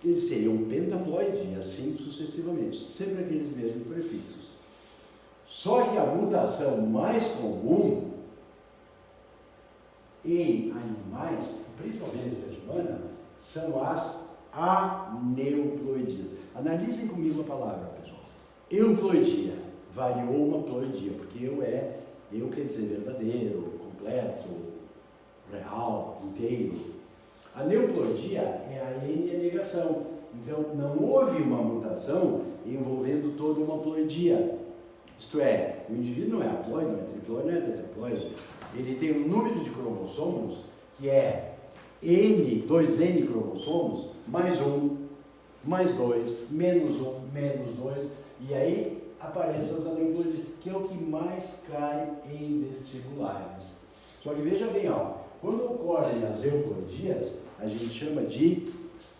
ele seria um pentaploide, e assim sucessivamente, sempre aqueles mesmos prefixos. Só que a mutação mais comum em animais, principalmente na espécie humana, são as aneuploidias. Analisem comigo a palavra, pessoal. Euploidia, variou uma ploidia, porque eu quer dizer verdadeiro, completo, real, inteiro. A neuploidia é a N é negação. Então, não houve uma mutação envolvendo toda uma ploidia. Isto é, o indivíduo não é haploide, não é triploide, não é tetraploide. Ele tem um número de cromossomos que é N, 2N cromossomos, mais 1, mais 2, menos 1, menos 2, e aí aparecem as aneuploidias, que é o que mais cai em vestibulares. Só que veja bem, ó, quando ocorrem as euploidias, a gente chama de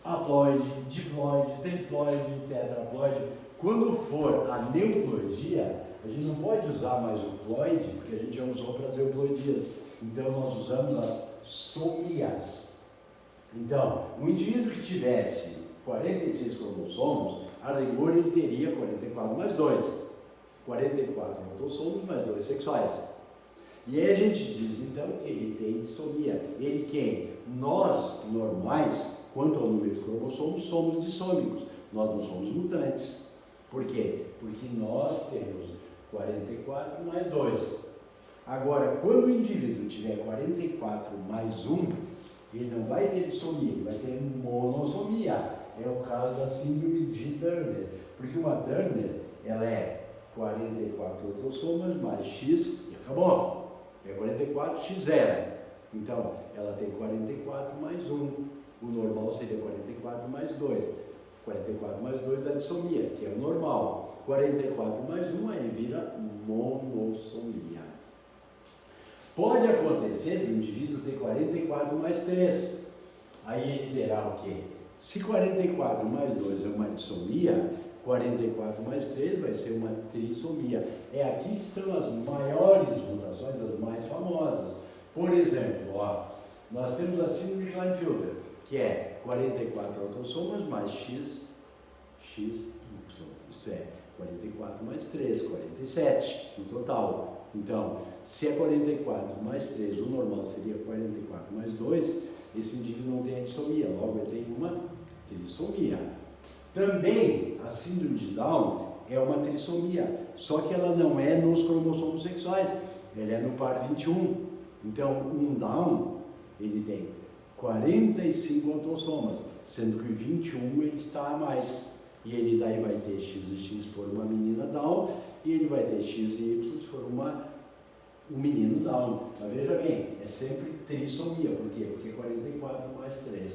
haploide, diploide, triploide, tetraploide. Quando for a neuploidia, a gente não pode usar mais o ploide, porque a gente já usou para as euploidias. Então, nós usamos as somias. Então, um indivíduo que tivesse 46 cromossomos, A rigor ele teria 44 mais 2. 44 autossomos mais 2 sexuais. E aí a gente diz então que ele tem dissomia. Ele quem? Nós, normais, quanto ao número de cromossomos, somos dissômicos. Nós não somos mutantes. Por quê? Porque nós temos 44 mais 2. Agora, quando o indivíduo tiver 44 mais 1, ele não vai ter dissomia, ele vai ter monossomia. É o caso da síndrome de Turner. Porque uma Turner, ela é 44 autossomas mais X e acabou. É 44x0. Então, ela tem 44 mais 1. O normal seria 44 mais 2. 44 mais 2 dá dissomia, que é o normal. 44 mais 1 aí vira monossomia. Pode acontecer do indivíduo ter 44 mais 3. Aí ele terá o quê? Se 44 mais 2 é uma dissomia, 44 mais 3 vai ser uma trissomia. É aqui que estão as maiores mutações, as mais famosas. Por exemplo, ó, nós temos a síndrome de Klinefelter, que é 44 autossomas mais X, Y. Isto é, 44 mais 3, 47 no total. Então, se é 44 mais 3, o normal seria 44 mais 2, esse indivíduo não tem a dissomia, logo ele tem uma trissomia. Também a síndrome de Down é uma trissomia, só que ela não é nos cromossomos sexuais, ela é no par 21. Então, um Down, ele tem 45 autossomas, sendo que 21 ele está a mais. E ele daí vai ter X e X se for uma menina Down, e ele vai ter X e Y se for um menino Down. Mas veja bem, é sempre trissomia. Por quê? Porque 44 mais 3.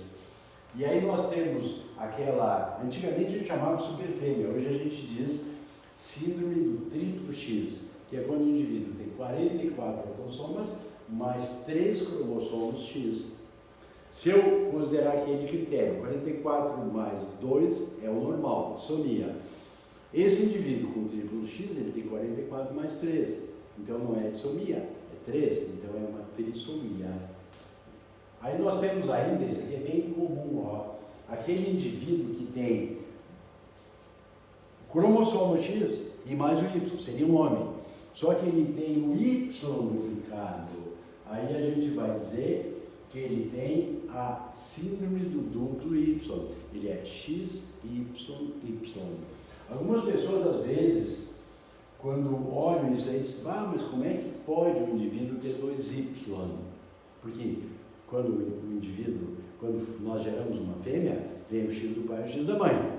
E aí nós temos aquela, antigamente a gente chamava superfêmea, hoje a gente diz síndrome do triplo X, que é quando o indivíduo tem 44 autossomas mais 3 cromossomos X. Se eu considerar aquele critério, 44 mais 2 é o normal, dissomia. Esse indivíduo com triplo X, ele tem 44 mais 3, então não é dissomia, é 3, então é uma trissomia. Aí nós temos ainda, isso aqui é bem comum, ó, aquele indivíduo que tem cromossomo X e mais o Y, seria um homem. Só que ele tem o Y duplicado. Aí a gente vai dizer que ele tem a síndrome do duplo Y. Ele é XYY. Algumas pessoas, às vezes, quando olham isso aí, dizem, mas como é que pode um indivíduo ter 2 Y? Porque quando o indivíduo, quando nós geramos uma fêmea, vem o X do pai e o X da mãe.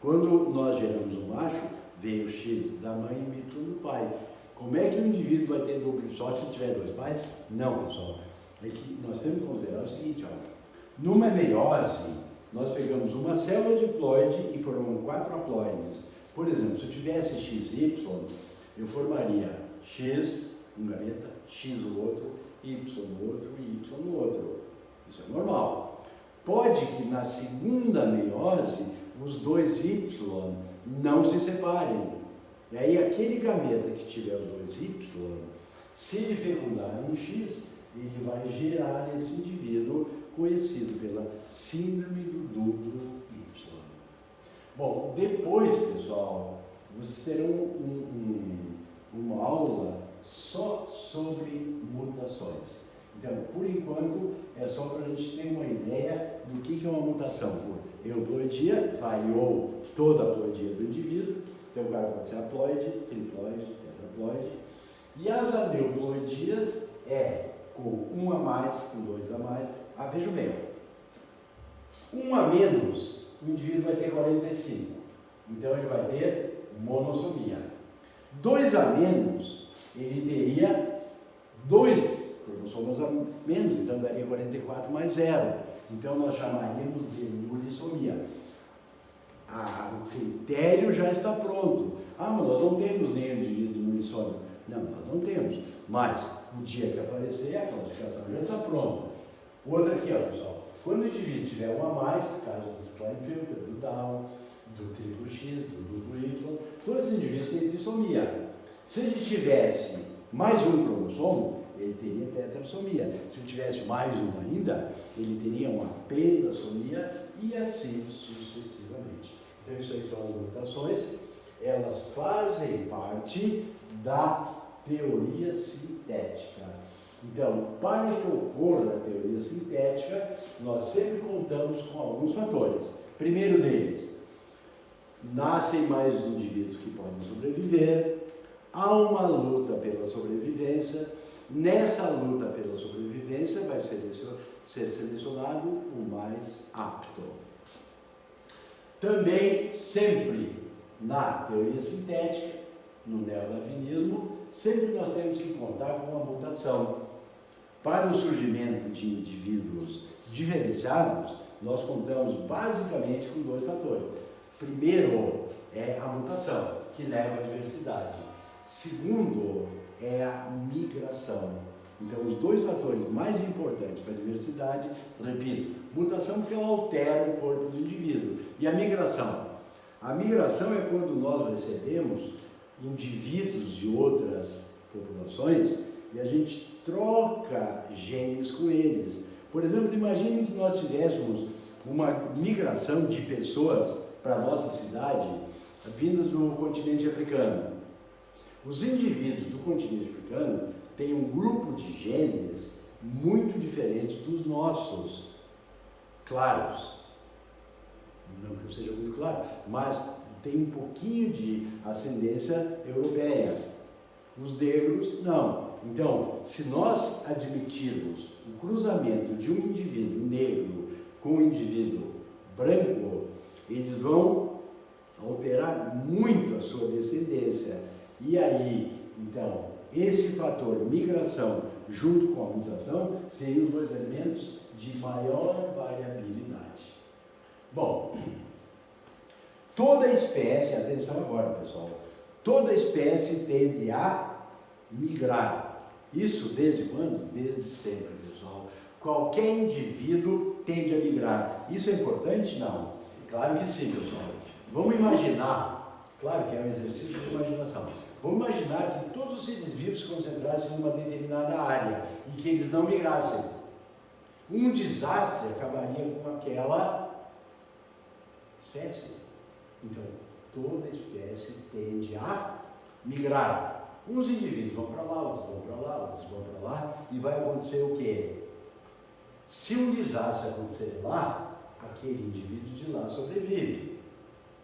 Quando nós geramos um macho, vem o X da mãe e o Y do pai. Como é que o indivíduo vai ter duplo só se tiver 2 pais? Não, pessoal. É que nós temos que considerar o seguinte, olha, numa meiose, nós pegamos uma célula diploide e formamos 4 haploides. Por exemplo, se eu tivesse XY, eu formaria X, um gameta, X o outro, Y no outro e Y no outro. Isso é normal. Pode que na segunda meiose os 2 Y não se separem. E aí aquele gameta que tiver os 2 Y, se ele fecundar um X, ele vai gerar esse indivíduo conhecido pela síndrome do duplo Y. Bom, depois, pessoal, vocês terão uma aula só sobre mutações. Então, por enquanto, é só para a gente ter uma ideia do que é uma mutação. Por euploidia, variou toda a ploidia do indivíduo. Então, o cara pode ser haploide, triploide, tetraploide. E as aneuploidias é com 1 a mais, com 2 a mais. Veja bem, 1 a menos, o indivíduo vai ter 45. Então, ele vai ter monossomia. 2 a menos, ele teria 2 cromossomos a menos, então daria 44 mais 0. Então nós chamaríamos de unissomia. O critério já está pronto. Mas nós não temos nem o indivíduo unissômico. Não, nós não temos. Mas o dia que aparecer, a classificação já está pronta. Outra aqui, ó, pessoal. Quando o indivíduo tiver 1 a mais, caso do Klinefelter, do Down, do triplo X, do duplo Y, todos esses indivíduos têm trissomia. Se ele tivesse mais um cromossomo, ele teria tetrassomia. Se ele tivesse mais um ainda, ele teria uma pentasomia e assim sucessivamente. Então isso aí são as mutações, elas fazem parte da teoria sintética. Então, para que ocorra a teoria sintética, nós sempre contamos com alguns fatores. Primeiro deles, nascem mais indivíduos que podem sobreviver, há uma luta pela sobrevivência, nessa luta pela sobrevivência vai ser selecionado o mais apto. Também, sempre na teoria sintética, no neodarwinismo, sempre nós temos que contar com uma mutação. Para o surgimento de indivíduos diferenciados, nós contamos basicamente com dois fatores. Primeiro é a mutação, que leva à diversidade. Segundo é a migração. Então, os dois fatores mais importantes para a diversidade, repito, mutação porque ela altera o corpo do indivíduo. E a migração? A migração é quando nós recebemos indivíduos de outras populações e a gente troca genes com eles. Por exemplo, imagine que nós tivéssemos uma migração de pessoas para a nossa cidade vindas do continente africano. Os indivíduos do continente africano têm um grupo de genes muito diferente dos nossos, claros. Não que eu seja muito claro, mas tem um pouquinho de ascendência europeia. Os negros, não. Então, se nós admitirmos o cruzamento de um indivíduo negro com um indivíduo branco, eles vão alterar muito a sua descendência. E aí, então, esse fator migração junto com a mutação seriam os dois elementos de maior variabilidade. Bom, toda espécie, atenção agora pessoal, toda espécie tende a migrar. Isso desde quando? Desde sempre, pessoal. Qualquer indivíduo tende a migrar. Isso é importante? Não. Claro que sim, pessoal. Vamos imaginar, claro que é um exercício de imaginação, vamos imaginar que todos os seres vivos se concentrassem em uma determinada área e que eles não migrassem. Um desastre acabaria com aquela espécie. Então, toda espécie tende a migrar. Uns indivíduos vão para lá, outros vão para lá, outros vão para lá, e vai acontecer o quê? Se um desastre acontecer lá, aquele indivíduo de lá sobrevive.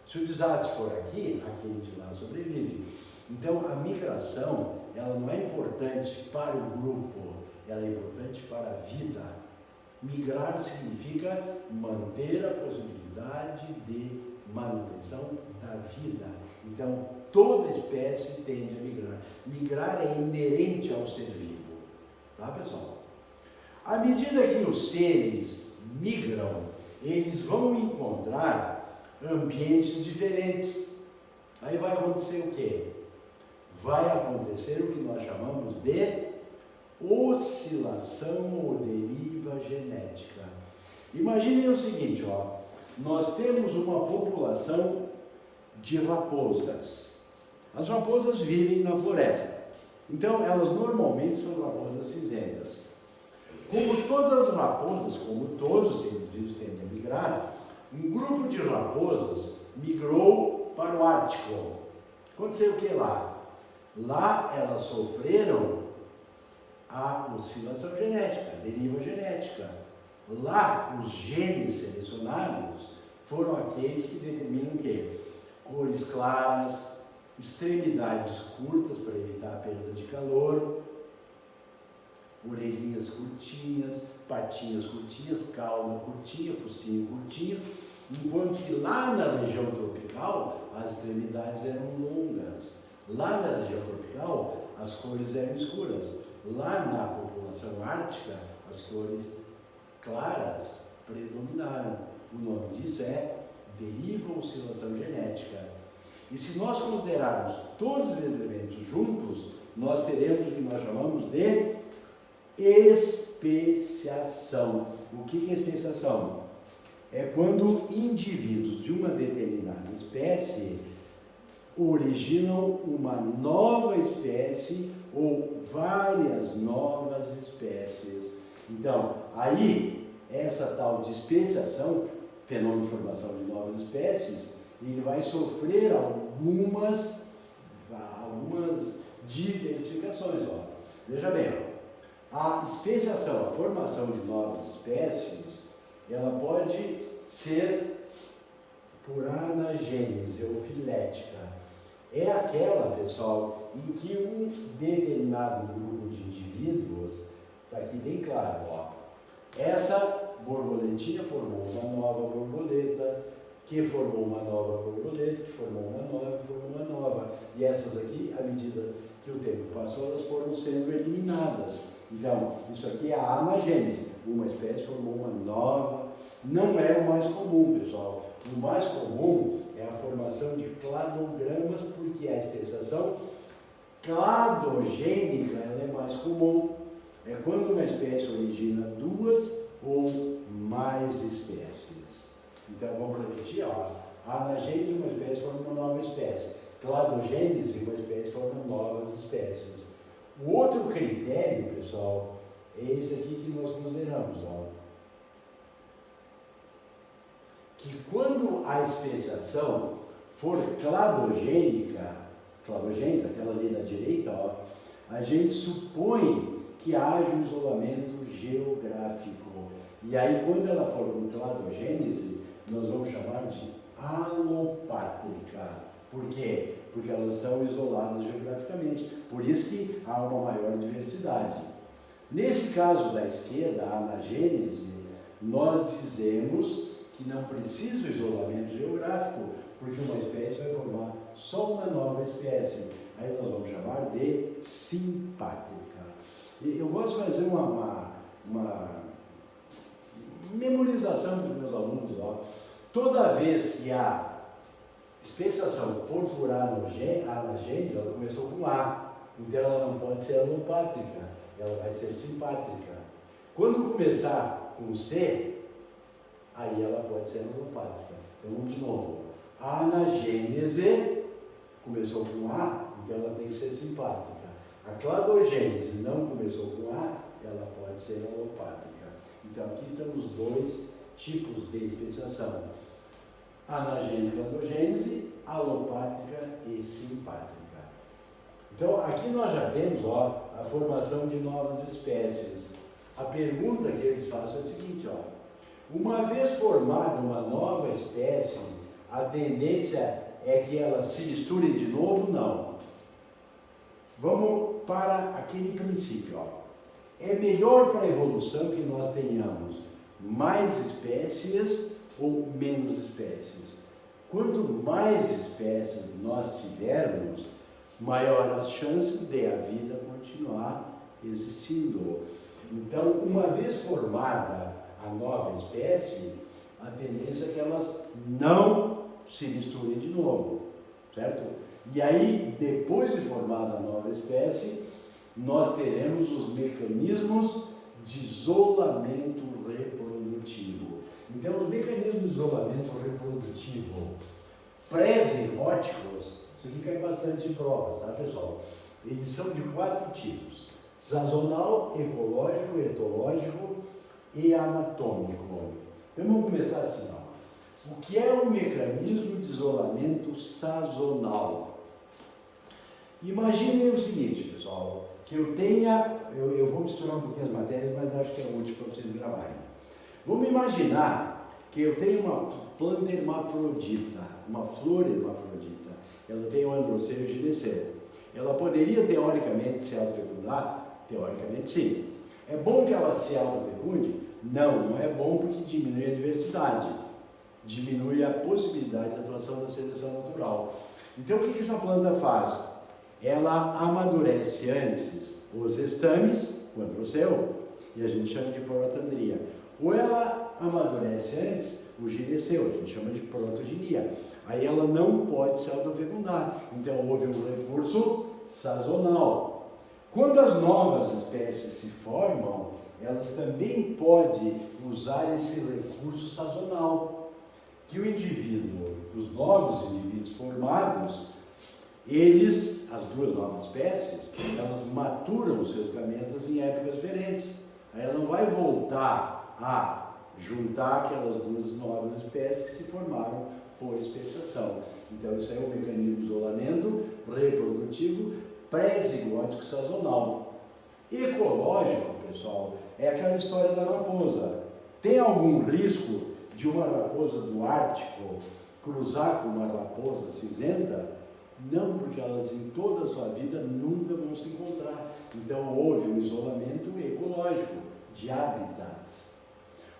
Se o desastre for aqui, aquele de lá sobrevive. Então, a migração, ela não é importante para o grupo, ela é importante para a vida. Migrar significa manter a possibilidade de manutenção da vida. Então, toda espécie tende a migrar. Migrar é inerente ao ser vivo. Tá, pessoal? À medida que os seres migram, eles vão encontrar ambientes diferentes. Aí vai acontecer o quê? Vai acontecer o que nós chamamos de oscilação ou deriva genética. Imaginem o seguinte, ó, nós temos uma população de raposas. As raposas vivem na floresta, então elas normalmente são raposas cinzentas. Como todas as raposas, como todos os seres vivos tendem a migrar, um grupo de raposas migrou para o Ártico. Aconteceu o que lá? Lá elas sofreram a oscilação genética, a deriva genética. Lá os genes selecionados foram aqueles que determinam o quê? Cores claras, extremidades curtas para evitar a perda de calor, orelhinhas curtinhas, patinhas curtinhas, cauda curtinha, focinho curtinho, enquanto que lá na região tropical as extremidades eram longas. Lá na região tropical as cores eram escuras. Lá na população ártica as cores claras predominaram. O nome disso é deriva ou oscilação genética. E se nós considerarmos todos os elementos juntos, nós teremos o que nós chamamos de especiação. O que é especiação? É quando indivíduos de uma determinada espécie originam uma nova espécie ou várias novas espécies. Então, aí, essa tal de especiação, fenômeno de formação de novas espécies, ele vai sofrer algumas diversificações. Ó. Veja bem, ó, a especiação, a formação de novas espécies, ela pode ser por anagênese ou filética. É aquela, pessoal, em que um determinado grupo de indivíduos, está aqui bem claro, ó, essa borboletinha formou uma nova borboleta, que formou uma nova borboleta, que formou uma nova, que formou uma nova. E essas aqui, à medida que o tempo passou, elas foram sendo eliminadas. Então, isso aqui é a anagênese. Uma espécie formou uma nova. Não é o mais comum, pessoal. O mais comum é a formação de cladogramas, porque a especiação cladogênica ela é mais comum. É quando uma espécie origina duas ou mais espécies. Então, vamos repetir, ó. Anagênese, uma espécie forma uma nova espécie. Cladogênese, uma espécie forma novas espécies. O outro critério, pessoal, é esse aqui que nós consideramos, ó. Que quando a especiação for cladogênica, aquela ali na direita, ó, a gente supõe que haja um isolamento geográfico. E aí, quando ela for com cladogênese, nós vamos chamar de alopátrica. Por quê? Porque elas estão isoladas geograficamente. Por isso que há uma maior diversidade. Nesse caso da esquerda, a anagênese, nós dizemos que não precisa o isolamento geográfico, porque uma espécie vai formar só uma nova espécie. Aí nós vamos chamar de simpátrica. Eu gosto de fazer uma memorização para os meus alunos. Ó. Toda vez que a especiação for por anagênese, ela começou com A, então ela não pode ser alopátrica, ela vai ser simpátrica. Quando começar com C, aí ela pode ser alopátrica. Então vamos de novo. A anagênese começou com A, então ela tem que ser simpátrica. A cladogênese não começou com A, ela pode ser alopátrica. Então aqui temos dois tipos de especiação. Anagênese, cladogênese, alopátrica e simpátrica. Então aqui nós já temos, ó, a formação de novas espécies. A pergunta que eles fazem é a seguinte, ó. Uma vez formada uma nova espécie, a tendência é que elas se misturem de novo? Não. Vamos para aquele princípio, ó. É melhor para a evolução que nós tenhamos mais espécies ou menos espécies. Quanto mais espécies nós tivermos, maior as chances de a vida continuar existindo. Então, uma vez formada a nova espécie, a tendência é que elas não se misturem de novo, certo? E aí, depois de formada a nova espécie, nós teremos os mecanismos de isolamento reprodutivo. Então, os mecanismos de isolamento reprodutivo pré-exóticos, isso aqui cai bastante em provas, tá, pessoal? Eles são de 4 tipos: sazonal, ecológico, etológico e anatômico. Então, vamos começar assim, ó. O que é um mecanismo de isolamento sazonal? Imaginem o seguinte, pessoal, que eu tenha, eu vou misturar um pouquinho as matérias, mas acho que é útil para vocês gravarem. Vamos imaginar que eu tenho uma planta hermafrodita, uma flor hermafrodita. Ela tem o androceu e o gineceu. Ela poderia, teoricamente, se autofecundar? Teoricamente, sim. É bom que ela se autofecunde? Não, não é bom porque diminui a diversidade. Diminui a possibilidade de atuação da seleção natural. Então, o que essa planta faz? Ela amadurece antes os estames, o androceu, e a gente chama de protandria. Ou ela amadurece antes o gineceu, a gente chama de protogenia. Aí ela não pode se autofecundar. Então houve um recurso sazonal. Quando as novas espécies se formam, elas também podem usar esse recurso sazonal. Que o indivíduo, os novos indivíduos formados, eles, as duas novas espécies, elas maturam os seus gametas em épocas diferentes. Aí ela não vai voltar a juntar aquelas duas novas espécies que se formaram por especiação. Então isso é um mecanismo de isolamento reprodutivo pré-zigótico sazonal. Ecológico, pessoal, é aquela história da raposa. Tem algum risco de uma raposa do Ártico cruzar com uma raposa cinzenta? Não, porque elas em toda a sua vida nunca vão se encontrar. Então houve um isolamento ecológico, de habitat.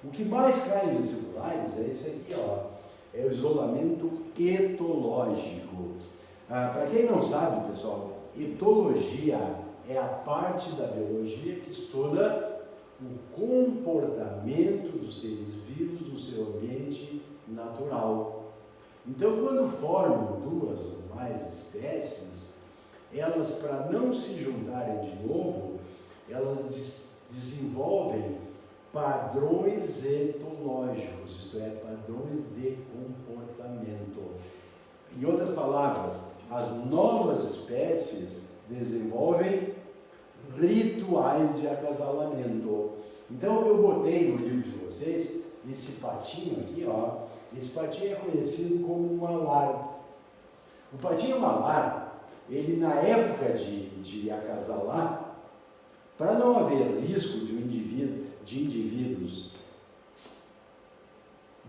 O que mais cai em vestibulares é esse aqui, ó, é o isolamento etológico. Para quem não sabe, pessoal, etologia é a parte da biologia que estuda o comportamento dos seres vivos no seu ambiente natural. Então, quando formam duas ou mais espécies, elas, para não se juntarem de novo, elas desenvolvem padrões etológicos, isto é, padrões de comportamento. Em outras palavras, as novas espécies desenvolvem rituais de acasalamento. Então eu botei no livro de vocês esse patinho aqui, ó. Esse patinho é conhecido como um malar. O patinho malar, ele na época de acasalar, para não haver risco de indivíduos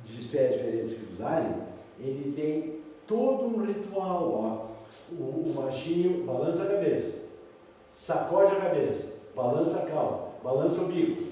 de espécies diferentes se cruzarem, ele tem todo um ritual, ó. O machinho balança a cabeça, sacode a cabeça, balança a cauda, balança o bico,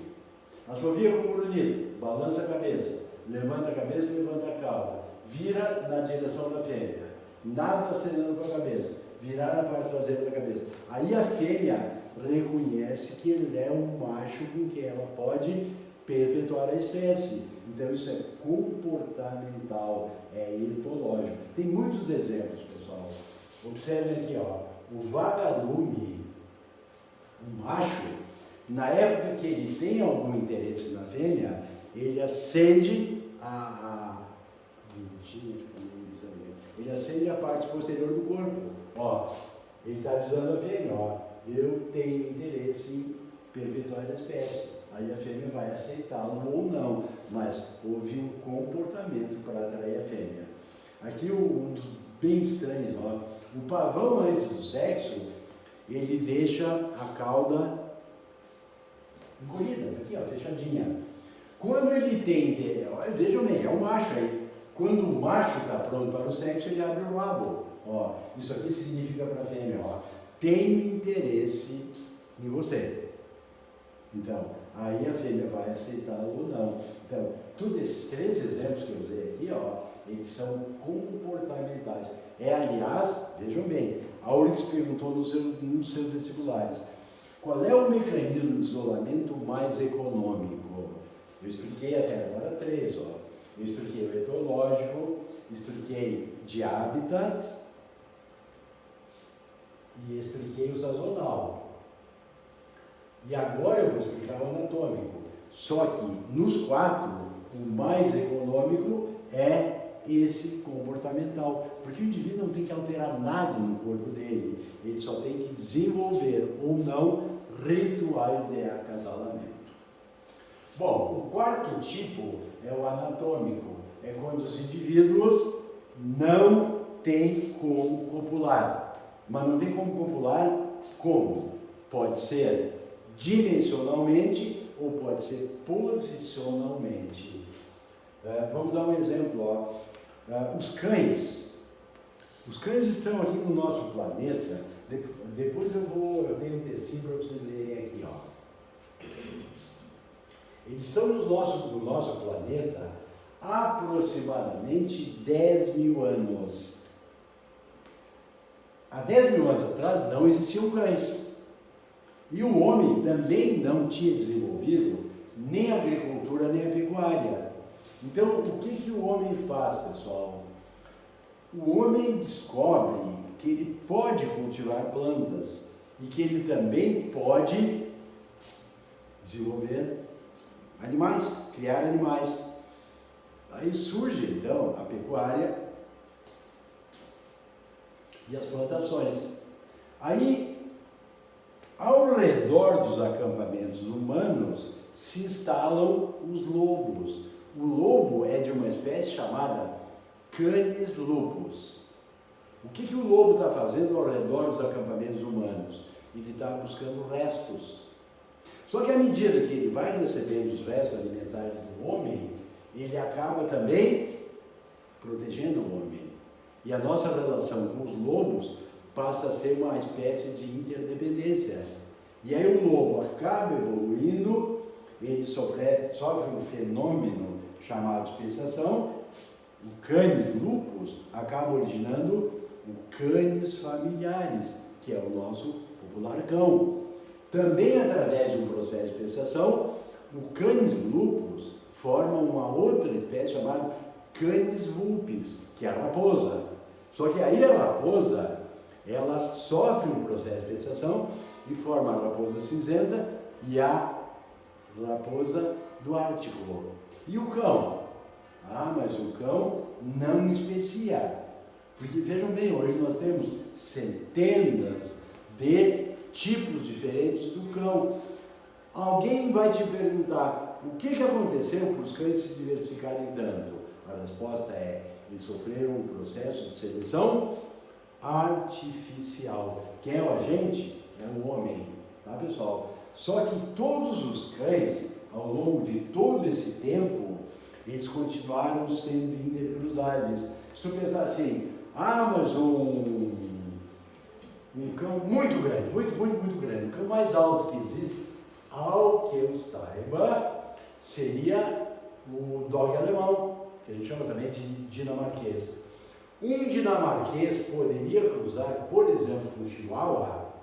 assovia com o grunhido, balança a cabeça, levanta a cabeça, levanta a cauda, vira na direção da fêmea, nada acenando com a cabeça, virar na parte traseira da cabeça. Aí a fêmea reconhece que ele é um macho com quem ela pode perpetuar a espécie. Então isso é comportamental, é etológico. Tem muitos exemplos, pessoal. Observem aqui, ó, o vagalume, o macho, na época que ele tem algum interesse na fêmea, ele acende ele acende a parte posterior do corpo. Ó, ele está avisando a fêmea, ó, eu tenho interesse em perpetuar a espécie. Aí a fêmea vai aceitá-lo ou não, mas houve um comportamento para atrair a fêmea. Aqui um dos bem estranhos, ó, o pavão antes do sexo, ele deixa a cauda encolhida, aqui ó, fechadinha. Quando ele tem, vejam bem, é o macho aí. Quando o macho está pronto para o sexo, ele abre o rabo. Ó, isso aqui significa para a fêmea, ó, tenho interesse em você. Então, aí a fêmea vai aceitá-lo ou não. Então, todos esses três exemplos que eu usei aqui, ó, eles são comportamentais. Aliás, vejam bem, a Aurix perguntou num dos seus vestibulares, qual é o mecanismo de isolamento mais econômico? Eu expliquei até agora três, ó. Eu expliquei o etológico, expliquei de habitat e expliquei o sazonal. E agora eu vou explicar o anatômico. Só que nos quatro, o mais econômico é esse comportamental, porque o indivíduo não tem que alterar nada no corpo dele, ele só tem que desenvolver ou não rituais de acasalamento. Bom, o quarto tipo é o anatômico, é quando os indivíduos não têm como copular. Mas não tem como copular como? Pode ser dimensionalmente ou pode ser posicionalmente. Vamos dar um exemplo, ó. Os cães estão aqui no nosso planeta. Depois eu tenho um textinho para vocês lerem aqui, ó. Eles estão no nosso planeta há aproximadamente 10 mil anos. Há 10 mil anos atrás não existiam cães. E o homem também não tinha desenvolvido nem a agricultura nem a pecuária. Então, o que o homem faz, pessoal? O homem descobre que ele pode cultivar plantas e que ele também pode desenvolver animais, criar animais. Aí surge, então, a pecuária e as plantações. Aí, ao redor dos acampamentos humanos, se instalam os lobos. O lobo é de uma espécie chamada Canis lupus. O que o lobo está fazendo ao redor dos acampamentos humanos? Ele está buscando restos. Só que à medida que ele vai recebendo os restos alimentares do homem, ele acaba também protegendo o homem. E a nossa relação com os lobos passa a ser uma espécie de interdependência. E aí o lobo acaba evoluindo, ele sofre um fenômeno chamado especiação, o Canis lupus acaba originando o Canis familiaris, que é o nosso popular cão. Também através de um processo de especiação, o Canis lupus forma uma outra espécie chamada Canis vulpes, que é a raposa. Só que aí a raposa, ela sofre um processo de especiação e forma a raposa cinzenta e a raposa do Ártico. E o cão? Ah, mas o cão não especia. Porque vejam bem, hoje nós temos centenas de tipos diferentes do cão. Alguém vai te perguntar, o que aconteceu para os cães se diversificarem tanto? A resposta é, eles sofreram um processo de seleção artificial. Quem é o agente? É o homem, tá, pessoal? Só que todos os cães, ao longo de todo esse tempo, eles continuaram sendo intercruzáveis. Se tu pensar assim, mas um cão muito grande, muito grande, o cão mais alto que existe, ao que eu saiba, seria o dog alemão, que a gente chama também de dinamarquês. Um dinamarquês poderia cruzar, por exemplo, com o chihuahua?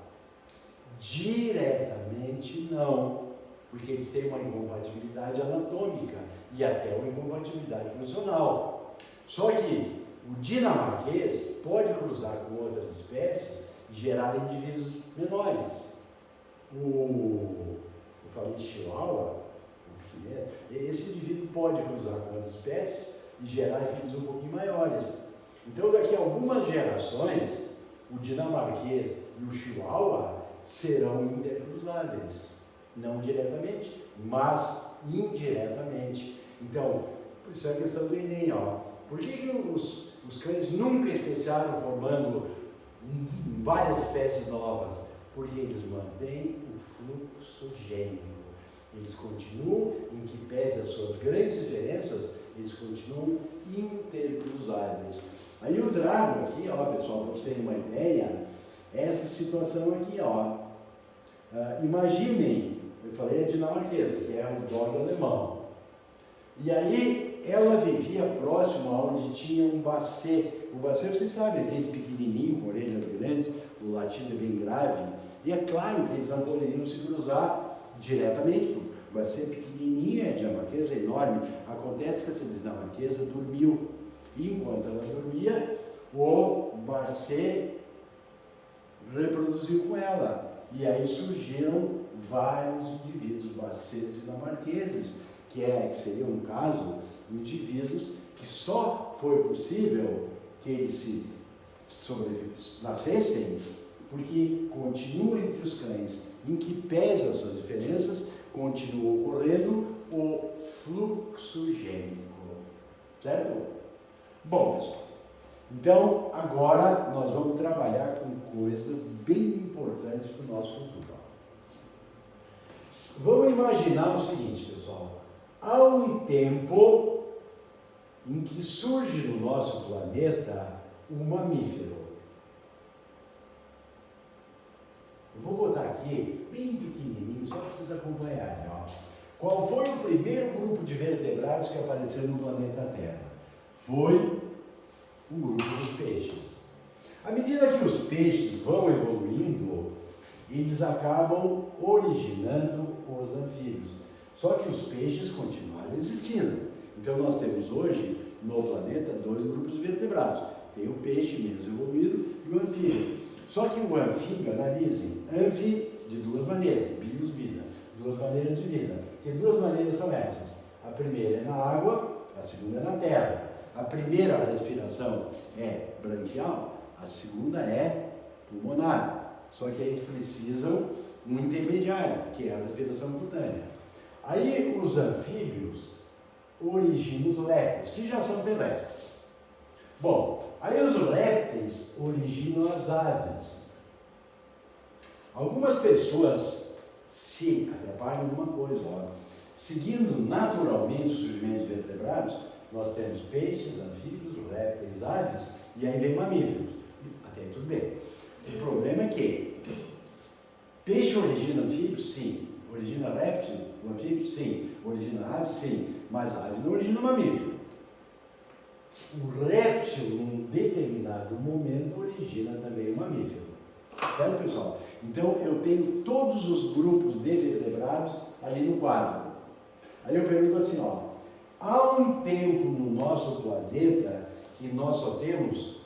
Diretamente não, porque eles têm uma incompatibilidade anatômica e até uma incompatibilidade funcional. Só que o dinamarquês pode cruzar com outras espécies e gerar indivíduos menores. Eu falei de chihuahua, esse indivíduo pode cruzar com outras espécies e gerar filhos um pouquinho maiores. Então, daqui a algumas gerações, o dinamarquês e o chihuahua serão intercruzáveis. Não diretamente, mas indiretamente. Então, por isso é a questão do Enem, Por que os cães nunca especiaram formando várias espécies novas? Porque eles mantêm o fluxo gênico. Eles continuam, em que pese as suas grandes diferenças, eles continuam intercruzáveis. Aí eu trago aqui, pessoal, para vocês terem uma ideia, essa situação aqui, imaginem, eu falei a dinamarquesa, que é o dog alemão. E aí ela vivia próximo a onde tinha um bacê. O bacê, vocês sabem, aquele pequenininho, com orelhas grandes, o latido é bem grave. E é claro que eles não poderiam se cruzar diretamente. O bacê pequenininho, a dinamarquesa é enorme. Acontece que essa dinamarquesa dormiu. E enquanto ela dormia, o bacê reproduziu com ela. E aí surgiram vários indivíduos bacês dinamarqueses, que seria um caso de indivíduos que só foi possível que eles nascessem porque continua entre os cães, em que pese as suas diferenças, continua ocorrendo o fluxo gênico. Certo? Bom, pessoal, então agora nós vamos trabalhar com coisas bem importantes para o nosso futuro. Vamos imaginar o seguinte, pessoal. Há um tempo em que surge no nosso planeta um mamífero. Eu vou botar aqui, bem pequenininho, só para vocês acompanharem. Qual foi o primeiro grupo de vertebrados que apareceu no planeta Terra? Foi o grupo dos peixes. À medida que os peixes vão evoluindo, eles acabam originando os anfíbios. Só que os peixes continuaram existindo. Então nós temos hoje no planeta dois grupos de vertebrados. Tem o peixe menos evoluído e o anfíbio. Só que o anfíbio, analisem, anfi de duas maneiras, bios, vida, duas maneiras de vida. Que duas maneiras são essas? A primeira é na água, a segunda é na terra. A primeira respiração é branquial, a segunda é pulmonar. Só que eles precisam um intermediário, que é a respiração cutânea. Aí os anfíbios originam os répteis, que já são terrestres. Bom, aí os répteis originam as aves. Algumas pessoas se atrapalham em uma coisa, ó. Seguindo naturalmente o surgimento dos vertebrados, nós temos peixes, anfíbios, répteis, aves, e aí vem mamíferos. Até aí tudo bem. O problema é que peixe origina anfíbio? Sim. Origina réptil? O anfíbio? Sim. Origina ave? Sim. Mas a ave não origina mamífero. O réptil, num determinado momento, origina também o mamífero. Certo, pessoal? Então, eu tenho todos os grupos de vertebrados ali no quadro. Aí eu pergunto assim, ó, há um tempo no nosso planeta que nós só temos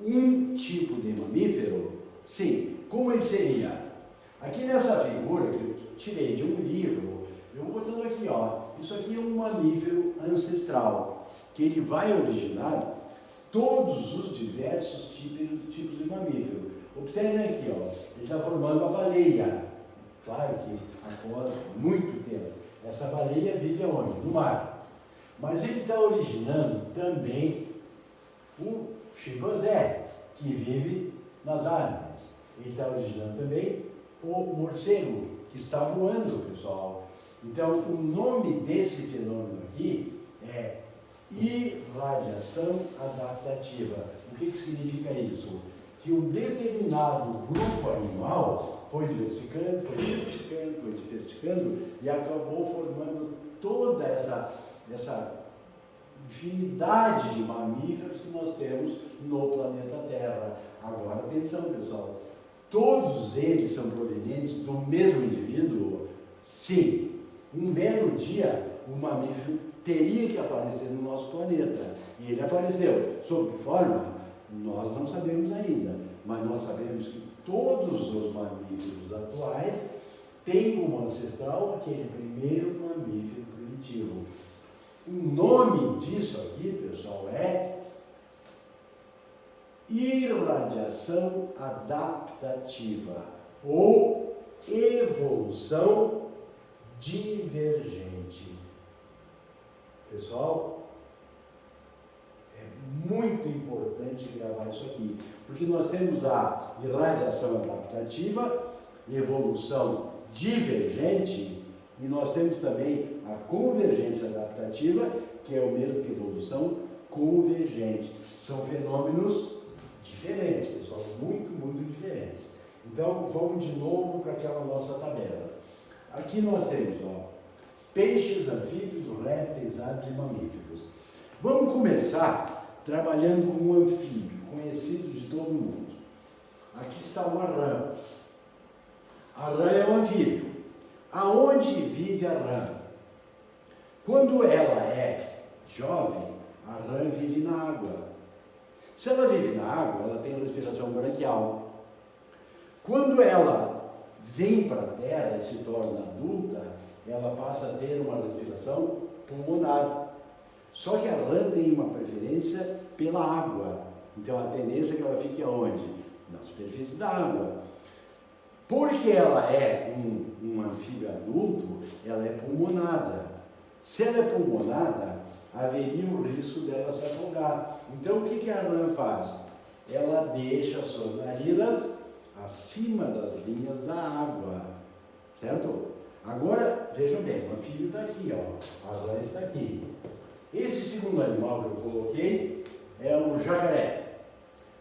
um tipo de mamífero? Sim. Como ele seria? Aqui nessa figura que eu tirei de um livro, eu vou botando aqui, ó, isso aqui é um mamífero ancestral, que ele vai originar todos os diversos tipos de mamífero. Observem aqui, ó, ele está formando a baleia. Claro que após muito tempo. Essa baleia vive aonde? No mar. Mas ele está originando também o chimpanzé, que vive nas árvores. Ele está originando também o morcego, que está voando, pessoal. Então, o nome desse fenômeno aqui é irradiação adaptativa. O que significa isso? Que um determinado grupo animal foi diversificando e acabou formando toda essa infinidade de mamíferos que nós temos no planeta Terra. Agora, atenção, pessoal, todos eles são provenientes do mesmo indivíduo? Sim. Um belo dia, um mamífero teria que aparecer no nosso planeta. E ele apareceu. Sob que forma? Nós não sabemos ainda, mas nós sabemos que todos os mamíferos atuais têm como ancestral aquele primeiro mamífero primitivo. O nome disso aqui, pessoal, é irradiação adaptativa ou evolução divergente. Pessoal, muito importante gravar isso aqui, porque nós temos a irradiação adaptativa, evolução divergente, e nós temos também a convergência adaptativa, que é o mesmo que evolução convergente. São fenômenos diferentes, pessoal, muito diferentes. Então, vamos de novo para aquela nossa tabela. Aqui nós temos, ó, peixes, anfíbios, répteis, aves e mamíferos. Vamos começar trabalhando com um anfíbio, conhecido de todo mundo. Aqui está uma rã. A rã é um anfíbio. Aonde vive a rã? Quando ela é jovem, a rã vive na água. Se ela vive na água, ela tem respiração branquial. Quando ela vem para a terra e se torna adulta, ela passa a ter uma respiração pulmonar. Só que a rã tem uma preferência pela água. Então a tendência é que ela fique aonde? Na superfície da água. Porque ela é um anfíbio adulto, ela é pulmonada. Se ela é pulmonada, haveria o risco dela se afogar. Então o que a rã faz? Ela deixa as suas narinas acima das linhas da água. Certo? Agora, vejam bem, o anfíbio está aqui, ó. A rã está aqui. Esse segundo animal que eu coloquei é um jacaré.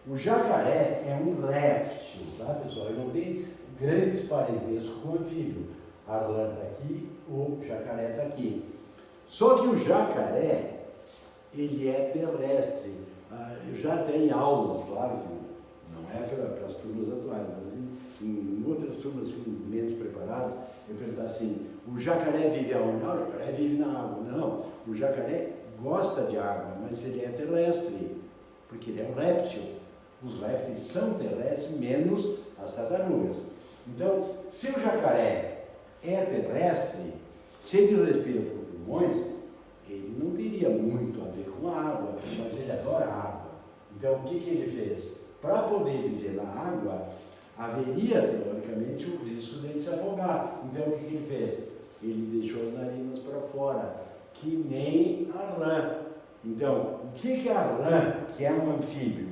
O jacaré é um réptil, tá, pessoal? Ele não tem grandes parentescos com o anfíbio. A rã está aqui, o jacaré está aqui. Só que o jacaré, ele é terrestre. Eu já tenho aulas, claro, não é para as turmas atuais, mas em outras turmas assim, menos preparadas, eu perguntar assim, o jacaré vive aonde? Não, o jacaré vive na água. Não, o jacaré gosta de água, mas ele é terrestre, porque ele é um réptil. Os répteis são terrestres, menos as tartarugas. Então, se o jacaré é terrestre, se ele respira por pulmões, ele não teria muito a ver com a água, mas ele adora água. Então, o que ele fez? Para poder viver na água, haveria, teoricamente, o risco dele se afogar. Então, o que ele fez? Ele deixou as narinas para fora, que nem a rã. Então, o que a rã, que é um anfíbio,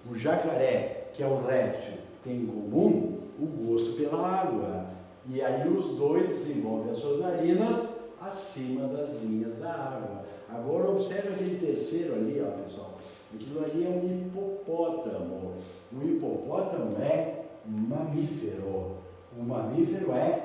o jacaré, que é um réptil, tem em comum? O gosto pela água. E aí os dois desenvolvem as suas narinas acima das linhas da água. Agora observe aquele terceiro ali, ó, pessoal. Aquilo ali é um hipopótamo. O hipopótamo é mamífero. O mamífero é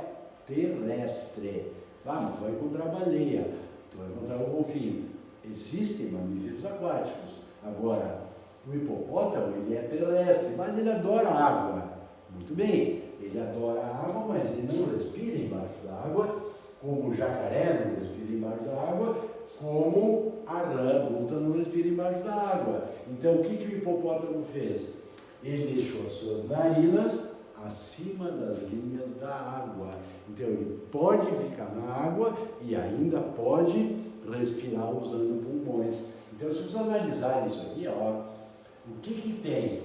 terrestre. Ah, mas tu vai encontrar baleia, tu vai encontrar o golfinho. Existem mamíferos aquáticos. Agora, o hipopótamo, ele é terrestre, mas ele adora água. Muito bem, ele adora água, mas ele não respira embaixo da água, como o jacaré não respira embaixo da água, como a rã adulta não respira embaixo da água. Então, o que o hipopótamo fez? Ele deixou as suas narinas acima das linhas da água. Então, ele pode ficar na água e ainda pode respirar usando pulmões. Então, se vocês analisarem isso aqui, ó, o que tem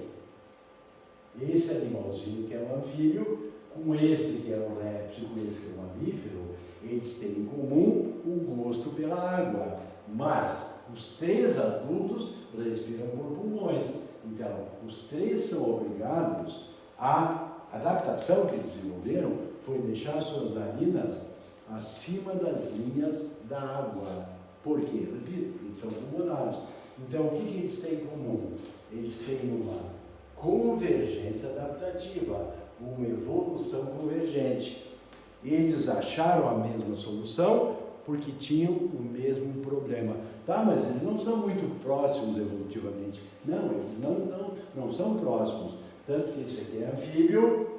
esse animalzinho que é um anfíbio, com esse que é um réptil, com esse que é um mamífero, eles têm em comum o gosto pela água, mas os três adultos respiram por pulmões. Então, os três são obrigados a adaptação que eles desenvolveram foi deixar suas narinas acima das linhas da água. Por quê? Repito, porque eles são pulmonares. Então, o que eles têm em comum? Eles têm uma convergência adaptativa, uma evolução convergente. Eles acharam a mesma solução porque tinham o mesmo problema. Tá, mas eles não são muito próximos evolutivamente. Não, eles não são próximos. Tanto que esse aqui é anfíbio,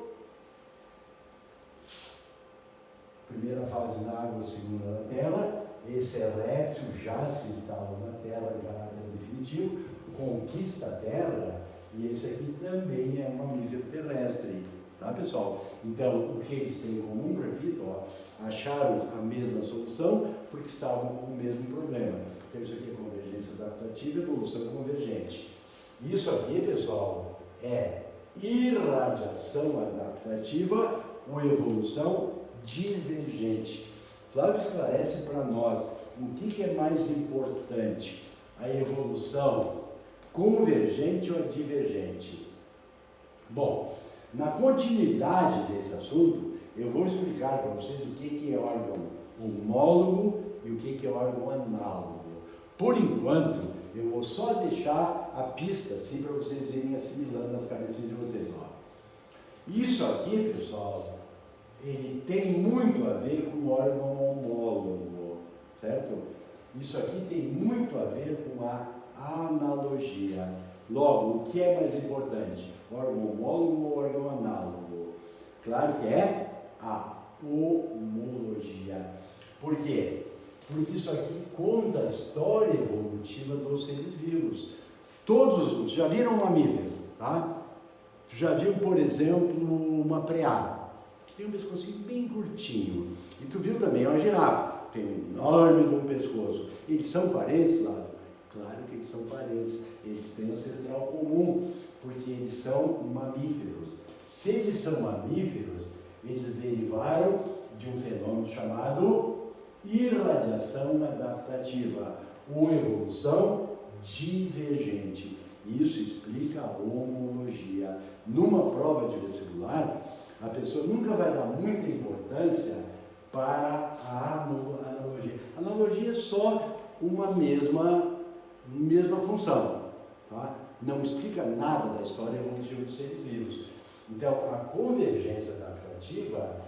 primeira fase na água, segunda na terra. Esse é réptil, já se instala na terra em caráter definitivo, conquista a terra, e esse aqui também é um mamífero terrestre, tá, pessoal? Então, o que eles têm em comum, repito, ó, acharam a mesma solução porque estavam com o mesmo problema. Então, isso aqui é convergência adaptativa e evolução convergente. Isso aqui, pessoal, é irradiação adaptativa ou evolução divergente. Flávio esclarece para nós o que é mais importante, a evolução convergente ou divergente. Bom, na continuidade desse assunto, eu vou explicar para vocês o que é órgão homólogo e o que é órgão análogo. Por enquanto, eu vou só deixar a pista assim para vocês irem assimilando nas cabeças de vocês. Ó. Isso aqui, pessoal, ele tem muito a ver com o órgão homólogo, certo? Isso aqui tem muito a ver com a analogia. Logo, o que é mais importante? Órgão homólogo ou órgão análogo? Claro que é a homologia. Por quê? Porque isso aqui conta a história evolutiva dos seres vivos. Todos os já viram um mamífero, tá? Tu já viu, por exemplo, uma preá, que tem um pescocinho bem curtinho. E tu viu também uma girafa, tem um enorme de um pescoço. Eles são parentes, Flávio? Claro que eles são parentes. Eles têm ancestral comum, porque eles são mamíferos. Se eles são mamíferos, eles derivaram de um fenômeno chamado irradiação adaptativa ou evolução divergente. Isso explica a homologia. Numa prova de vestibular, a pessoa nunca vai dar muita importância para a analogia. A analogia é só uma mesma função, tá? Não explica nada da história evolutiva dos seres vivos. Então, a convergência adaptativa,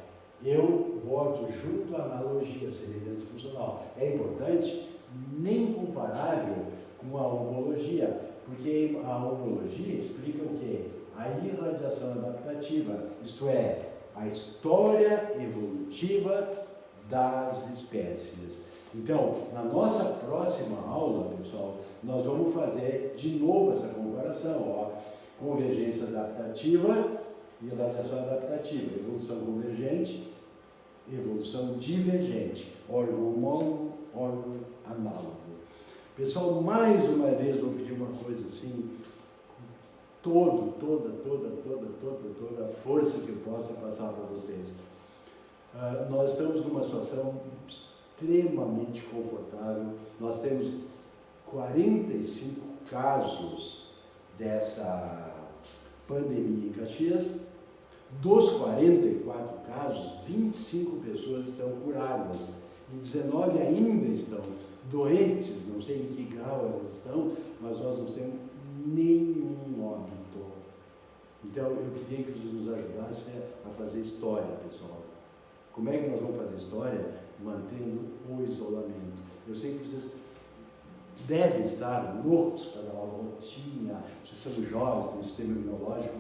eu boto junto à analogia, semelhança funcional. É importante, nem comparável com a homologia, porque a homologia explica o quê? A irradiação adaptativa, isto é, a história evolutiva das espécies. Então, na nossa próxima aula, pessoal, nós vamos fazer de novo essa comparação, ó, convergência adaptativa e irradiação adaptativa, evolução convergente, evolução divergente, órgão homólogo, órgão análogo. Pessoal, mais uma vez vou pedir uma coisa assim, com toda a força que eu possa passar para vocês. Nós estamos numa situação extremamente confortável, nós temos 45 casos dessa pandemia em Caxias. Dos 44 casos, 25 pessoas estão curadas e 19 ainda estão doentes, não sei em que grau elas estão, mas nós não temos nenhum óbito. Então eu queria que vocês nos ajudassem a fazer história, pessoal. Como é que nós vamos fazer história? Mantendo o isolamento. Eu sei que vocês devem estar loucos para dar uma voltinha, vocês são jovens, têm um sistema imunológico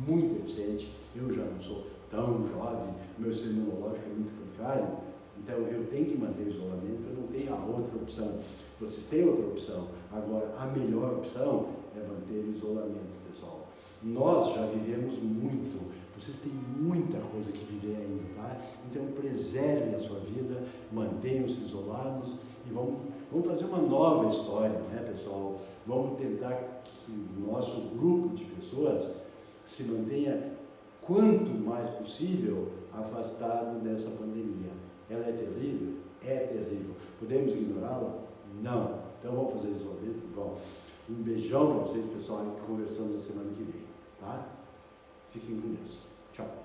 muito eficiente. Eu já não sou tão jovem, meu sistema imunológico é muito precário, então eu tenho que manter o isolamento, eu não tenho a outra opção. Vocês têm outra opção, agora a melhor opção é manter o isolamento, pessoal. Nós já vivemos muito, vocês têm muita coisa que viver ainda, tá? Então preservem a sua vida, mantenham-se isolados e vamos fazer uma nova história, né, pessoal? Vamos tentar que o nosso grupo de pessoas se mantenha quanto mais possível afastado dessa pandemia. Ela é terrível? É terrível. Podemos ignorá-la? Não. Então vamos fazer isolamento? Vamos. Um beijão para vocês, pessoal, e conversamos na semana que vem, tá? Fiquem com Deus. Tchau.